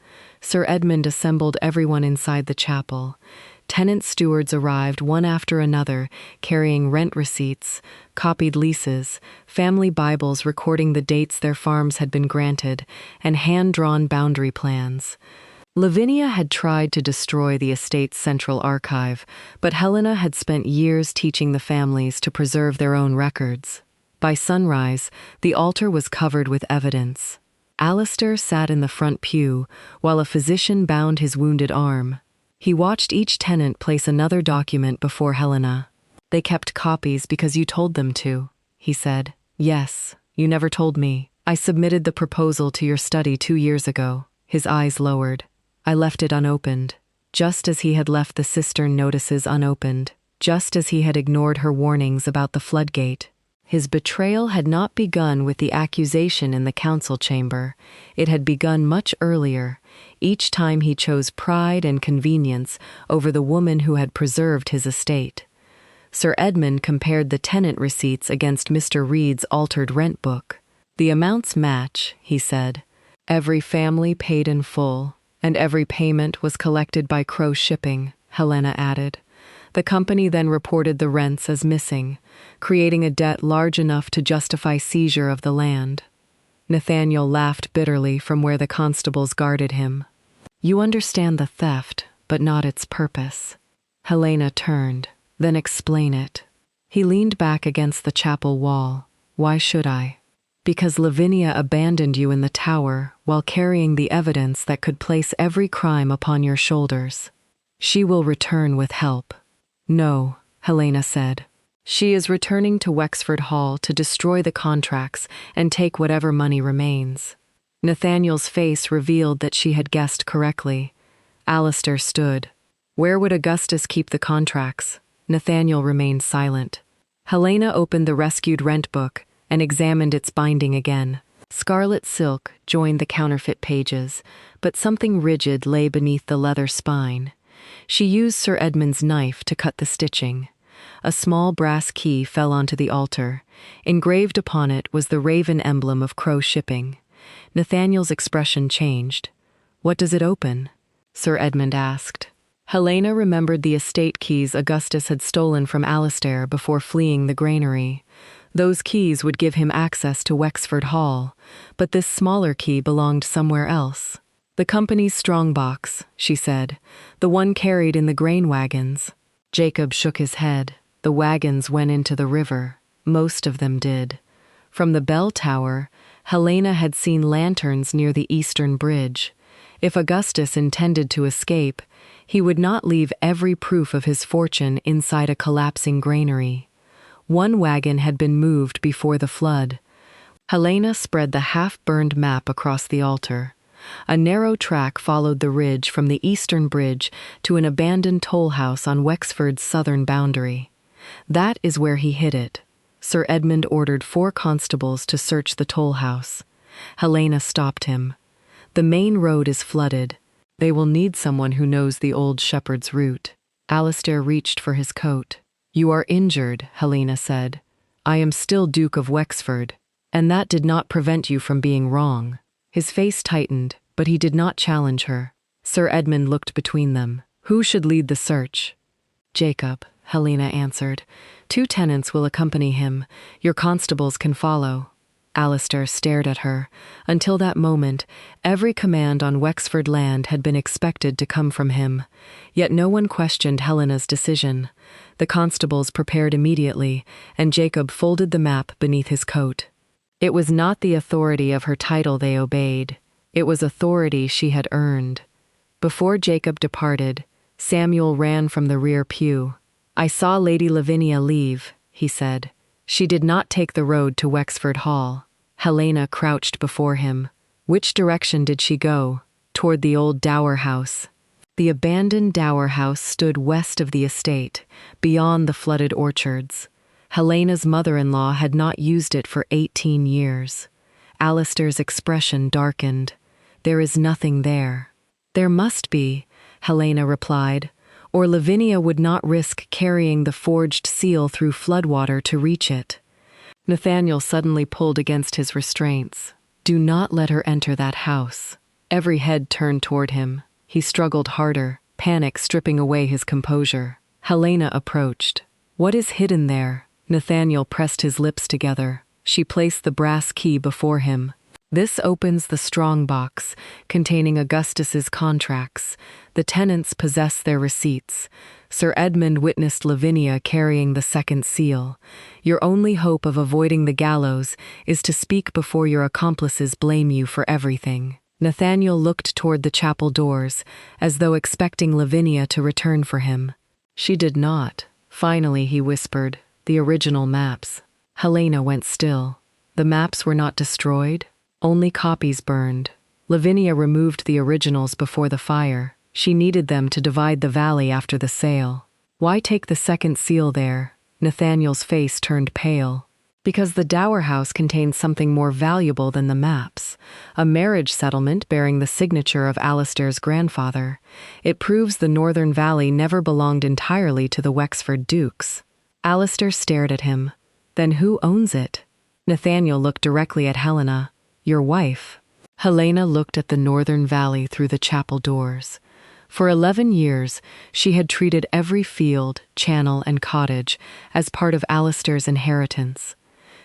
Sir Edmund assembled everyone inside the chapel. Tenant stewards arrived one after another, carrying rent receipts, copied leases, family Bibles recording the dates their farms had been granted, and hand-drawn boundary plans. Lavinia had tried to destroy the estate's central archive, but Helena had spent years teaching the families to preserve their own records. By sunrise, the altar was covered with evidence. Alistair sat in the front pew, while a physician bound his wounded arm. He watched each tenant place another document before Helena. "They kept copies because you told them to," he said. "Yes, you never told me. I submitted the proposal to your study 2 years ago." His eyes lowered. "I left it unopened, just as he had left the cistern notices unopened, just as he had ignored her warnings about the floodgate." His betrayal had not begun with the accusation in the council chamber. It had begun much earlier. Each time he chose pride and convenience over the woman who had preserved his estate. Sir Edmund compared the tenant receipts against Mr. Reed's altered rent book. "The amounts match," he said. "Every family paid in full, and every payment was collected by Crow Shipping," Helena added. The company then reported the rents as missing, creating a debt large enough to justify seizure of the land. Nathaniel laughed bitterly from where the constables guarded him. "You understand the theft, but not its purpose." Helena turned. "Then explain it." He leaned back against the chapel wall. "Why should I?" "Because Lavinia abandoned you in the tower while carrying the evidence that could place every crime upon your shoulders. She will return with help." "No," Helena said. "She is returning to Wexford Hall to destroy the contracts and take whatever money remains." Nathaniel's face revealed that she had guessed correctly. Alistair stood. "Where would Augustus keep the contracts?" Nathaniel remained silent. Helena opened the rescued rent book and examined its binding again. Scarlet silk joined the counterfeit pages, but something rigid lay beneath the leather spine. She used Sir Edmund's knife to cut the stitching. A small brass key fell onto the altar. Engraved upon it was the raven emblem of Crow Shipping. Nathaniel's expression changed. "What does it open?" Sir Edmund asked. Helena remembered the estate keys Augustus had stolen from Alistair before fleeing the granary. Those keys would give him access to Wexford Hall, but this smaller key belonged somewhere else. "The company's strongbox," she said, "the one carried in the grain wagons." Jacob shook his head. "The wagons went into the river. Most of them did." From the bell tower, Helena had seen lanterns near the eastern bridge. If Augustus intended to escape, he would not leave every proof of his fortune inside a collapsing granary. One wagon had been moved before the flood. Helena spread the half-burned map across the altar. A narrow track followed the ridge from the eastern bridge to an abandoned toll house on Wexford's southern boundary. "That is where he hid it." Sir Edmund ordered 4 constables to search the toll house. Helena stopped him. "The main road is flooded. They will need someone who knows the old shepherd's route." Alistair reached for his coat. "You are injured," Helena said. "I am still Duke of Wexford, and that did not prevent you from being wrong." His face tightened, but he did not challenge her. Sir Edmund looked between them. "Who should lead the search?" "Jacob," Helena answered. "2 tenants will accompany him. Your constables can follow." Alistair stared at her. Until that moment, every command on Wexford land had been expected to come from him. Yet no one questioned Helena's decision. The constables prepared immediately, and Jacob folded the map beneath his coat. It was not the authority of her title they obeyed. It was authority she had earned. Before Jacob departed, Samuel ran from the rear pew. "I saw Lady Lavinia leave," he said. "She did not take the road to Wexford Hall." Helena crouched before him. Which direction did she go? Toward the old dower house. The abandoned dower house stood west of the estate, beyond the flooded orchards. Helena's mother-in-law had not used it for 18 years. Alistair's expression darkened. "There is nothing there." "There must be," Helena replied, "or Lavinia would not risk carrying the forged seal through floodwater to reach it." Nathaniel suddenly pulled against his restraints. "Do not let her enter that house." Every head turned toward him. He struggled harder, panic stripping away his composure. Helena approached. "What is hidden there?" Nathaniel pressed his lips together. She placed the brass key before him. "This opens the strong box, containing Augustus's contracts. The tenants possess their receipts. Sir Edmund witnessed Lavinia carrying the second seal. Your only hope of avoiding the gallows is to speak before your accomplices blame you for everything." Nathaniel looked toward the chapel doors, as though expecting Lavinia to return for him. She did not. Finally, he whispered, "The original maps." Helena went still. The maps were not destroyed. Only copies burned. Lavinia removed the originals before the fire. She needed them to divide the valley after the sale. Why take the second seal there? Nathaniel's face turned pale. Because the dower house contains something more valuable than the maps. A marriage settlement bearing the signature of Alistair's grandfather. It proves the Northern Valley never belonged entirely to the Wexford dukes. Alistair stared at him. "Then who owns it?" Nathaniel looked directly at Helena. "Your wife." Helena looked at the Northern Valley through the chapel doors. For 11 years, she had treated every field, channel, and cottage as part of Alistair's inheritance.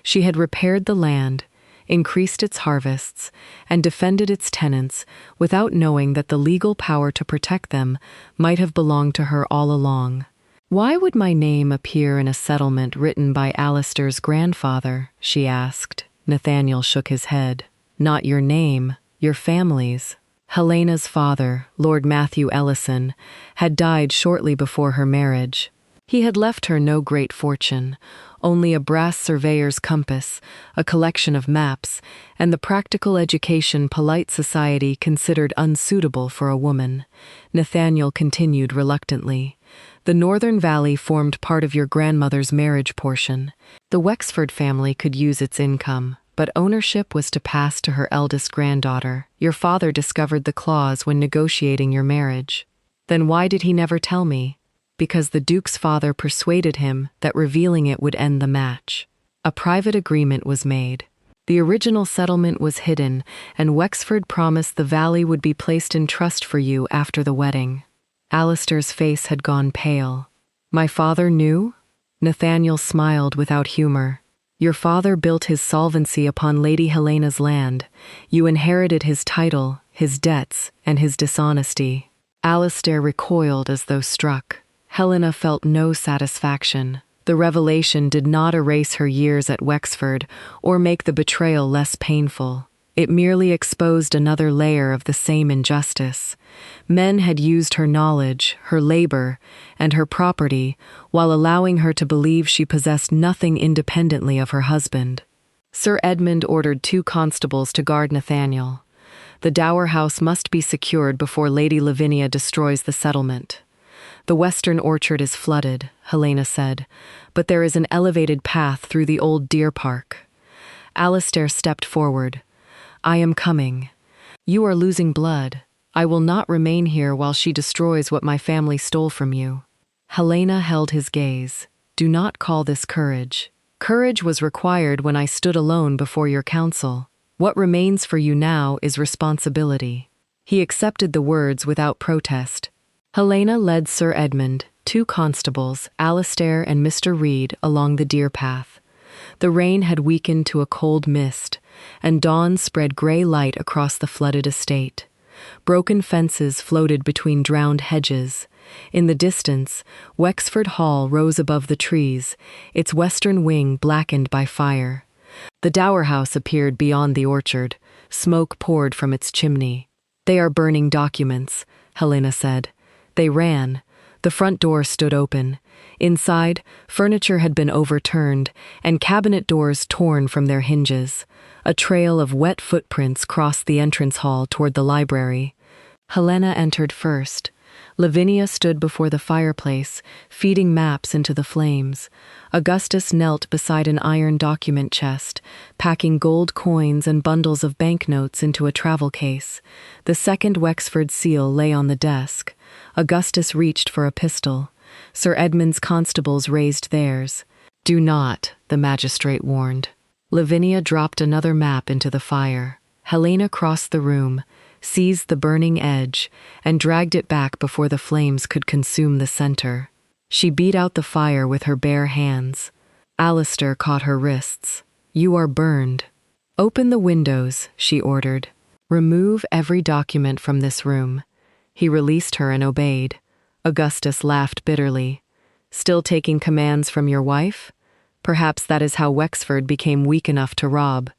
She had repaired the land, increased its harvests, and defended its tenants without knowing that the legal power to protect them might have belonged to her all along. "Why would my name appear in a settlement written by Alistair's grandfather?" she asked. Nathaniel shook his head. "Not your name, your family's." Helena's father, Lord Matthew Ellison, had died shortly before her marriage. He had left her no great fortune, only a brass surveyor's compass, a collection of maps, and the practical education polite society considered unsuitable for a woman. Nathaniel continued reluctantly. "The Northern Valley formed part of your grandmother's marriage portion. The Wexford family could use its income, but ownership was to pass to her eldest granddaughter. Your father discovered the clause when negotiating your marriage." "Then why did he never tell me?" "Because the Duke's father persuaded him that revealing it would end the match. A private agreement was made. The original settlement was hidden, and Wexford promised the valley would be placed in trust for you after the wedding." Alistair's face had gone pale. "My father knew?" Nathaniel smiled without humor. "Your father built his solvency upon Lady Helena's land. You inherited his title, his debts, and his dishonesty." Alistair recoiled as though struck. Helena felt no satisfaction. The revelation did not erase her years at Wexford or make the betrayal less painful. It merely exposed another layer of the same injustice. Men had used her knowledge, her labor, and her property while allowing her to believe she possessed nothing independently of her husband. Sir Edmund ordered 2 constables to guard Nathaniel. "The dower house must be secured before Lady Lavinia destroys the settlement." "The western orchard is flooded," Helena said, "but there is an elevated path through the old deer park." Alistair stepped forward. "I am coming. You are losing blood. I will not remain here while she destroys what my family stole from you." Helena held his gaze. "Do not call this courage. Courage was required when I stood alone before your council. What remains for you now is responsibility." He accepted the words without protest. Helena led Sir Edmund, 2 constables, Alistair and Mr. Reed, along the deer path. The rain had weakened to a cold mist, and dawn spread gray light across the flooded estate. Broken fences floated between drowned hedges. In the distance, Wexford Hall rose above the trees, its western wing blackened by fire. The dower house appeared beyond the orchard. Smoke poured from its chimney. "They are burning documents," Helena said. They ran. The front door stood open. Inside, furniture had been overturned, and cabinet doors torn from their hinges. A trail of wet footprints crossed the entrance hall toward the library. Helena entered first. Lavinia stood before the fireplace, feeding maps into the flames. Augustus knelt beside an iron document chest, packing gold coins and bundles of banknotes into a travel case. The second Wexford seal lay on the desk. Augustus reached for a pistol. Sir Edmund's constables raised theirs. "Do not," the magistrate warned. Lavinia dropped another map into the fire. Helena crossed the room, seized the burning edge, and dragged it back before the flames could consume the center. She beat out the fire with her bare hands. Alistair caught her wrists. "You are burned." "Open the windows," she ordered. "Remove every document from this room." He released her and obeyed. Augustus laughed bitterly. "Still taking commands from your wife? Perhaps that is how Wexford became weak enough to rob."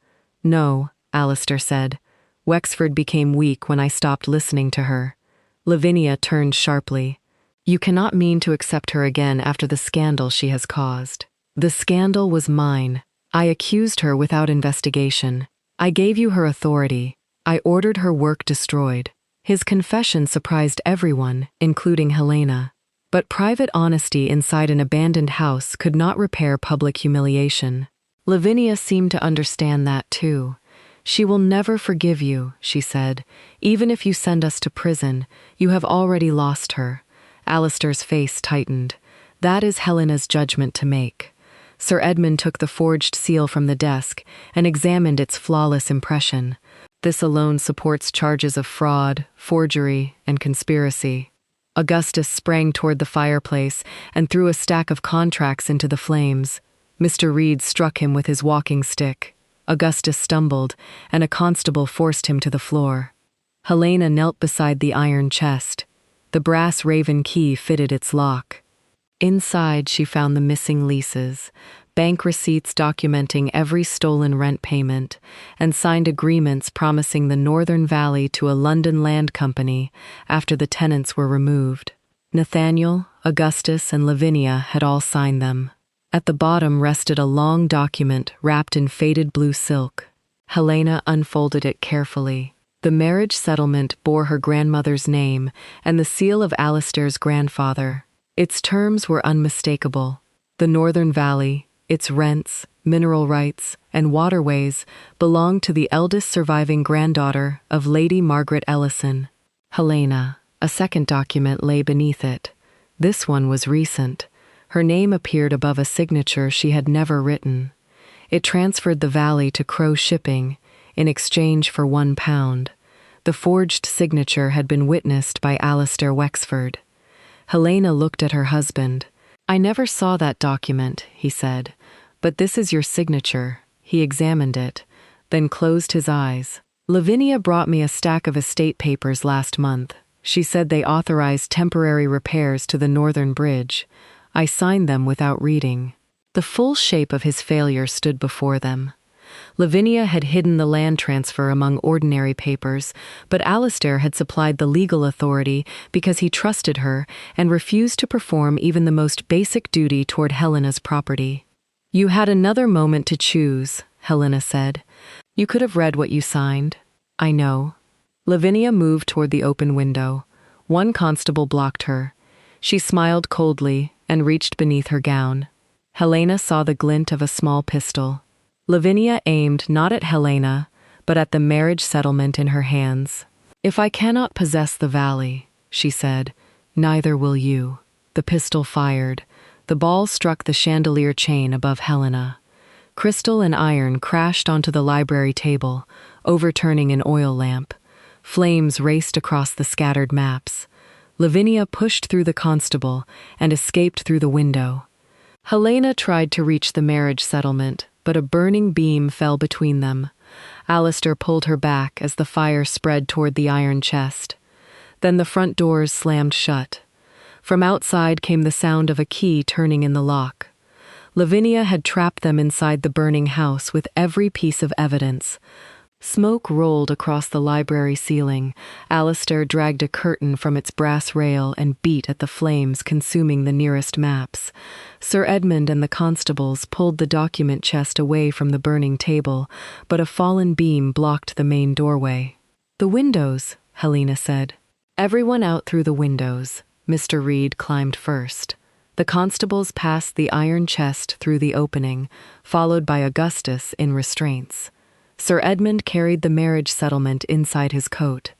"No," Alistair said. "Wexford became weak when I stopped listening to her." Lavinia turned sharply. "You cannot mean to accept her again after the scandal she has caused." "The scandal was mine. I accused her without investigation. I gave you her authority. I ordered her work destroyed." His confession surprised everyone, including Helena. But private honesty inside an abandoned house could not repair public humiliation. Lavinia seemed to understand that too. "She will never forgive you," she said. "Even if you send us to prison, you have already lost her." Alistair's face tightened. "That is Helena's judgment to make." Sir Edmund took the forged seal from the desk and examined its flawless impression. "This alone supports charges of fraud, forgery, and conspiracy." Augustus sprang toward the fireplace and threw a stack of contracts into the flames. Mr. Reed struck him with his walking stick. Augustus stumbled, and a constable forced him to the floor. Helena knelt beside the iron chest. The brass raven key fitted its lock. Inside, she found the missing leases, bank receipts documenting every stolen rent payment, and signed agreements promising the Northern Valley to a London land company after the tenants were removed. Nathaniel, Augustus, and Lavinia had all signed them. At the bottom rested a long document wrapped in faded blue silk. Helena unfolded it carefully. The marriage settlement bore her grandmother's name and the seal of Alistair's grandfather. Its terms were unmistakable. The Northern Valley, its rents, mineral rights, and waterways belonged to the eldest surviving granddaughter of Lady Margaret Ellison, Helena. A second document lay beneath it. This one was recent. Her name appeared above a signature she had never written. It transferred the valley to Crow Shipping in exchange for £1. The forged signature had been witnessed by Alistair Wexford. Helena looked at her husband. "I never saw that document," he said. "But this is your signature." He examined it, then closed his eyes. "Lavinia brought me a stack of estate papers last month. She said they authorized temporary repairs to the Northern Bridge. I signed them without reading." The full shape of his failure stood before them. Lavinia had hidden the land transfer among ordinary papers, but Alistair had supplied the legal authority because he trusted her and refused to perform even the most basic duty toward Helena's property. "You had another moment to choose," Helena said. "You could have read what you signed." "I know." Lavinia moved toward the open window. One constable blocked her. She smiled coldly and reached beneath her gown. Helena saw the glint of a small pistol. Lavinia aimed not at Helena, but at the marriage settlement in her hands. "If I cannot possess the valley," she said, "neither will you." The pistol fired. The ball struck the chandelier chain above Helena. Crystal and iron crashed onto the library table, overturning an oil lamp. Flames raced across the scattered maps. Lavinia pushed through the constable and escaped through the window. Helena tried to reach the marriage settlement, but a burning beam fell between them. Alistair pulled her back as the fire spread toward the iron chest. Then the front doors slammed shut. From outside came the sound of a key turning in the lock. Lavinia had trapped them inside the burning house with every piece of evidence. Smoke rolled across the library ceiling. Alistair dragged a curtain from its brass rail and beat at the flames, consuming the nearest maps. Sir Edmund and the constables pulled the document chest away from the burning table, but a fallen beam blocked the main doorway. "The windows," Helena said. "Everyone out through the windows." Mr. Reed climbed first. The constables passed the iron chest through the opening, followed by Augustus in restraints. Sir Edmund carried the marriage settlement inside his coat.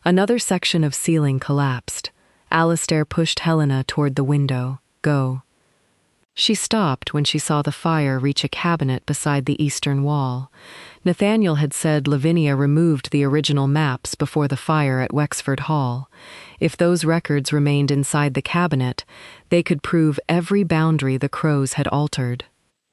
Another section of ceiling collapsed. Alistair pushed Helena toward the window. "Go." She stopped when she saw the fire reach a cabinet beside the eastern wall. Nathaniel had said Lavinia removed the original maps before the fire at Wexford Hall. If those records remained inside the cabinet, they could prove every boundary the Crows had altered.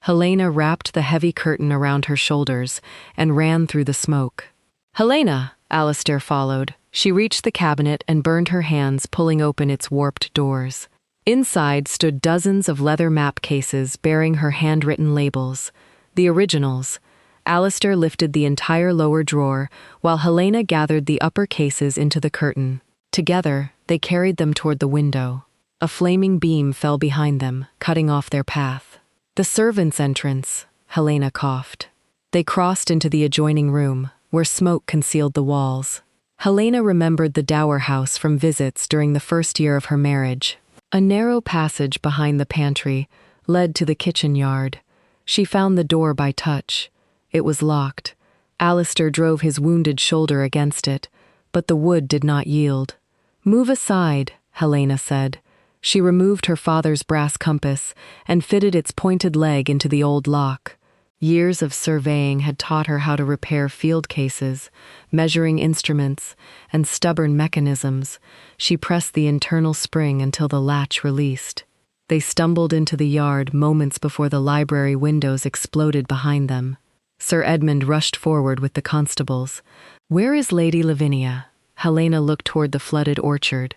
Helena wrapped the heavy curtain around her shoulders and ran through the smoke. "Helena!" Alistair followed. She reached the cabinet and burned her hands, pulling open its warped doors. Inside stood dozens of leather map cases bearing her handwritten labels. The originals. Alistair lifted the entire lower drawer, while Helena gathered the upper cases into the curtain. Together, they carried them toward the window. A flaming beam fell behind them, cutting off their path. "The servants' entrance," Helena coughed. They crossed into the adjoining room, where smoke concealed the walls. Helena remembered the dower house from visits during the first year of her marriage. A narrow passage behind the pantry led to the kitchen yard. She found the door by touch. It was locked. Alistair drove his wounded shoulder against it, but the wood did not yield. "Move aside," Helena said. She removed her father's brass compass and fitted its pointed leg into the old lock. Years of surveying had taught her how to repair field cases, measuring instruments, and stubborn mechanisms. She pressed the internal spring until the latch released. They stumbled into the yard moments before the library windows exploded behind them. Sir Edmund rushed forward with the constables. "Where is Lady Lavinia?" Helena looked toward the flooded orchard.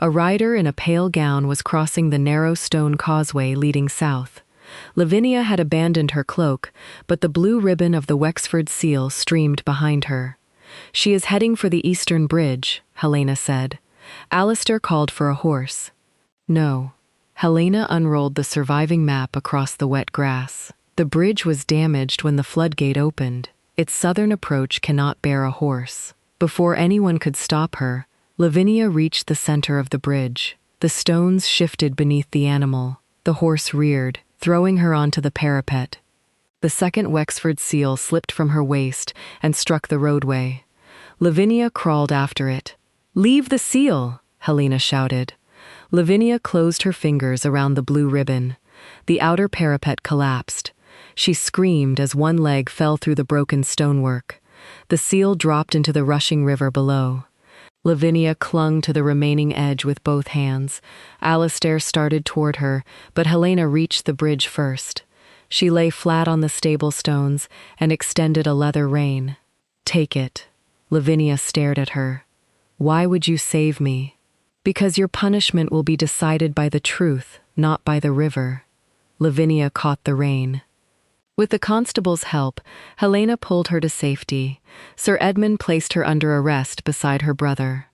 A rider in a pale gown was crossing the narrow stone causeway leading south. Lavinia had abandoned her cloak, but the blue ribbon of the Wexford seal streamed behind her. "She is heading for the eastern bridge," Helena said. Alistair called for a horse. "No." Helena unrolled the surviving map across the wet grass. "The bridge was damaged when the floodgate opened. Its southern approach cannot bear a horse." Before anyone could stop her, Lavinia reached the center of the bridge. The stones shifted beneath the animal. The horse reared, throwing her onto the parapet. The second Wexford seal slipped from her waist and struck the roadway. Lavinia crawled after it. "Leave the seal!" Helena shouted. Lavinia closed her fingers around the blue ribbon. The outer parapet collapsed. She screamed as one leg fell through the broken stonework. The seal dropped into the rushing river below. Lavinia clung to the remaining edge with both hands. Alistair started toward her, but Helena reached the bridge first. She lay flat on the stable stones and extended a leather rein. "Take it." Lavinia stared at her. "Why would you save me?" "Because your punishment will be decided by the truth, not by the river." Lavinia caught the rein. With the constable's help, Helena pulled her to safety. Sir Edmund placed her under arrest beside her brother.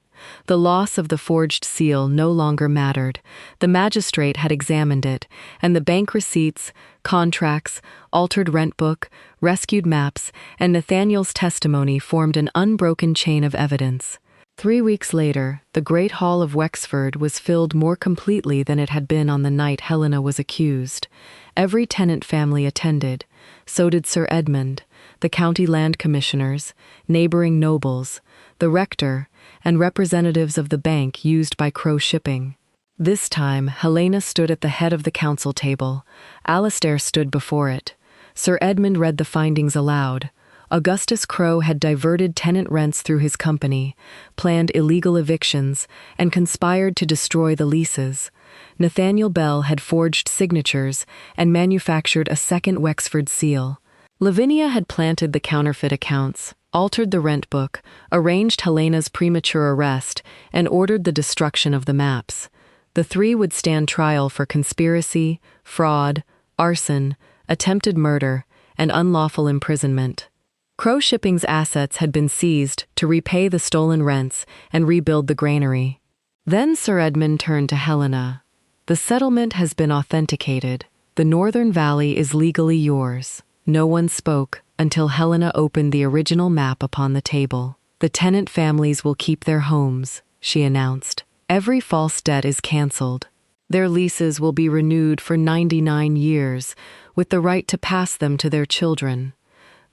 The loss of the forged seal no longer mattered. The magistrate had examined it, and the bank receipts, contracts, altered rent book, rescued maps, and Nathaniel's testimony formed an unbroken chain of evidence. 3 weeks later, the great hall of Wexford was filled more completely than it had been on the night Helena was accused. Every tenant family attended. So did Sir Edmund, the county land commissioners, neighboring nobles, the rector, and representatives of the bank used by Crow Shipping. This time, Helena stood at the head of the council table. Alistair stood before it. Sir Edmund read the findings aloud. Augustus Crow had diverted tenant rents through his company, planned illegal evictions, and conspired to destroy the leases. Nathaniel Bell had forged signatures and manufactured a second Wexford seal. Lavinia had planted the counterfeit accounts, altered the rent book, arranged Helena's premature arrest, and ordered the destruction of the maps. The three would stand trial for conspiracy, fraud, arson, attempted murder, and unlawful imprisonment. Crow Shipping's assets had been seized to repay the stolen rents and rebuild the granary. Then Sir Edmund turned to Helena. "The settlement has been authenticated. The Northern Valley is legally yours." No one spoke until Helena opened the original map upon the table. "The tenant families will keep their homes," she announced. "Every false debt is cancelled. Their leases will be renewed for 99 years, with the right to pass them to their children.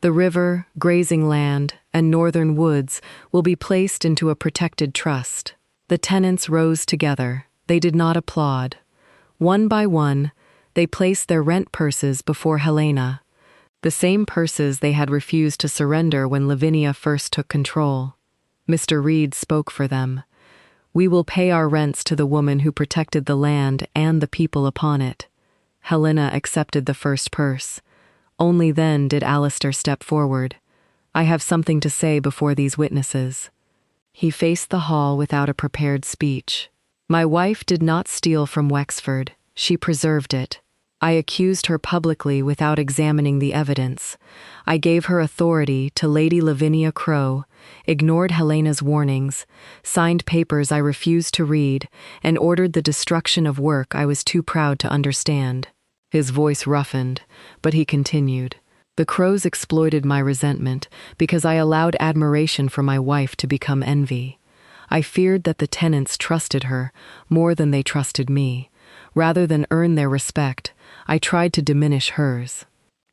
The river, grazing land, and northern woods will be placed into a protected trust." The tenants rose together. They did not applaud. One by one, they placed their rent purses before Helena, the same purses they had refused to surrender when Lavinia first took control. Mr. Reed spoke for them. "We will pay our rents to the woman who protected the land and the people upon it." Helena accepted the first purse. Only then did Alistair step forward. "I have something to say before these witnesses." He faced the hall without a prepared speech. "My wife did not steal from Wexford. She preserved it. I accused her publicly without examining the evidence. I gave her authority to Lady Lavinia Crow, ignored Helena's warnings, signed papers I refused to read, and ordered the destruction of work I was too proud to understand." His voice roughened, but he continued. "The Crows exploited my resentment because I allowed admiration for my wife to become envy. I feared that the tenants trusted her more than they trusted me. Rather than earn their respect, I tried to diminish hers.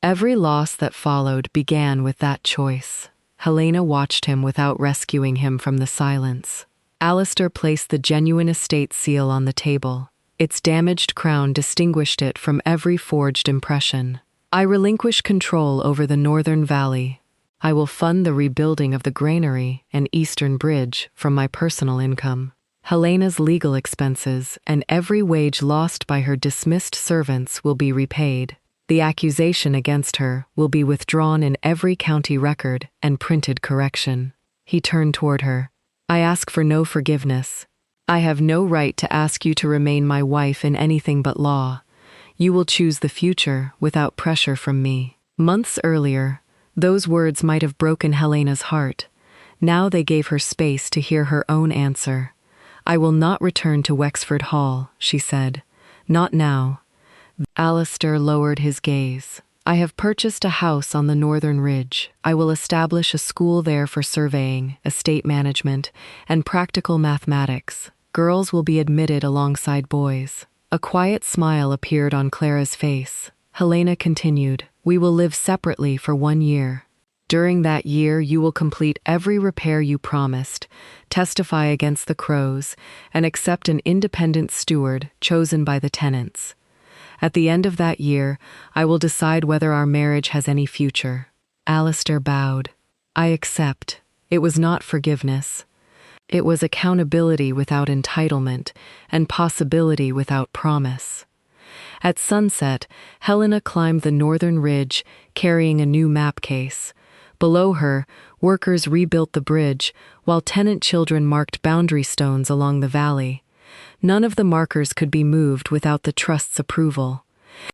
Every loss that followed began with that choice." Helena watched him without rescuing him from the silence. Alistair placed the genuine estate seal on the table. Its damaged crown distinguished it from every forged impression. "I relinquish control over the Northern Valley. I will fund the rebuilding of the granary and Eastern Bridge from my personal income. Helena's legal expenses and every wage lost by her dismissed servants will be repaid. The accusation against her will be withdrawn in every county record and printed correction." He turned toward her. "I ask for no forgiveness. I have no right to ask you to remain my wife in anything but law. You will choose the future without pressure from me." Months earlier, those words might have broken Helena's heart. Now they gave her space to hear her own answer. "I will not return to Wexford Hall," she said. "Not now." Alistair lowered his gaze. "I have purchased a house on the Northern Ridge. I will establish a school there for surveying, estate management, and practical mathematics. Girls will be admitted alongside boys." A quiet smile appeared on Clara's face. Helena continued, "We will live separately for 1 year. During that year, you will complete every repair you promised, testify against the Crows, and accept an independent steward chosen by the tenants. At the end of that year, I will decide whether our marriage has any future." Alistair bowed. "I accept." It was not forgiveness. It was accountability without entitlement and possibility without promise. At sunset, Helena climbed the Northern Ridge, carrying a new map case. Below her, workers rebuilt the bridge, while tenant children marked boundary stones along the valley. None of the markers could be moved without the trust's approval.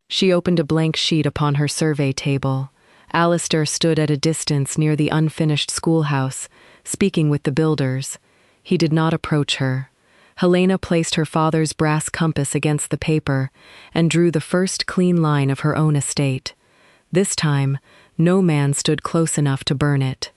She opened a blank sheet upon her survey table. Alistair stood at a distance near the unfinished schoolhouse, speaking with the builders. He did not approach her. Helena placed her father's brass compass against the paper and drew the first clean line of her own estate. This time, no man stood close enough to burn it.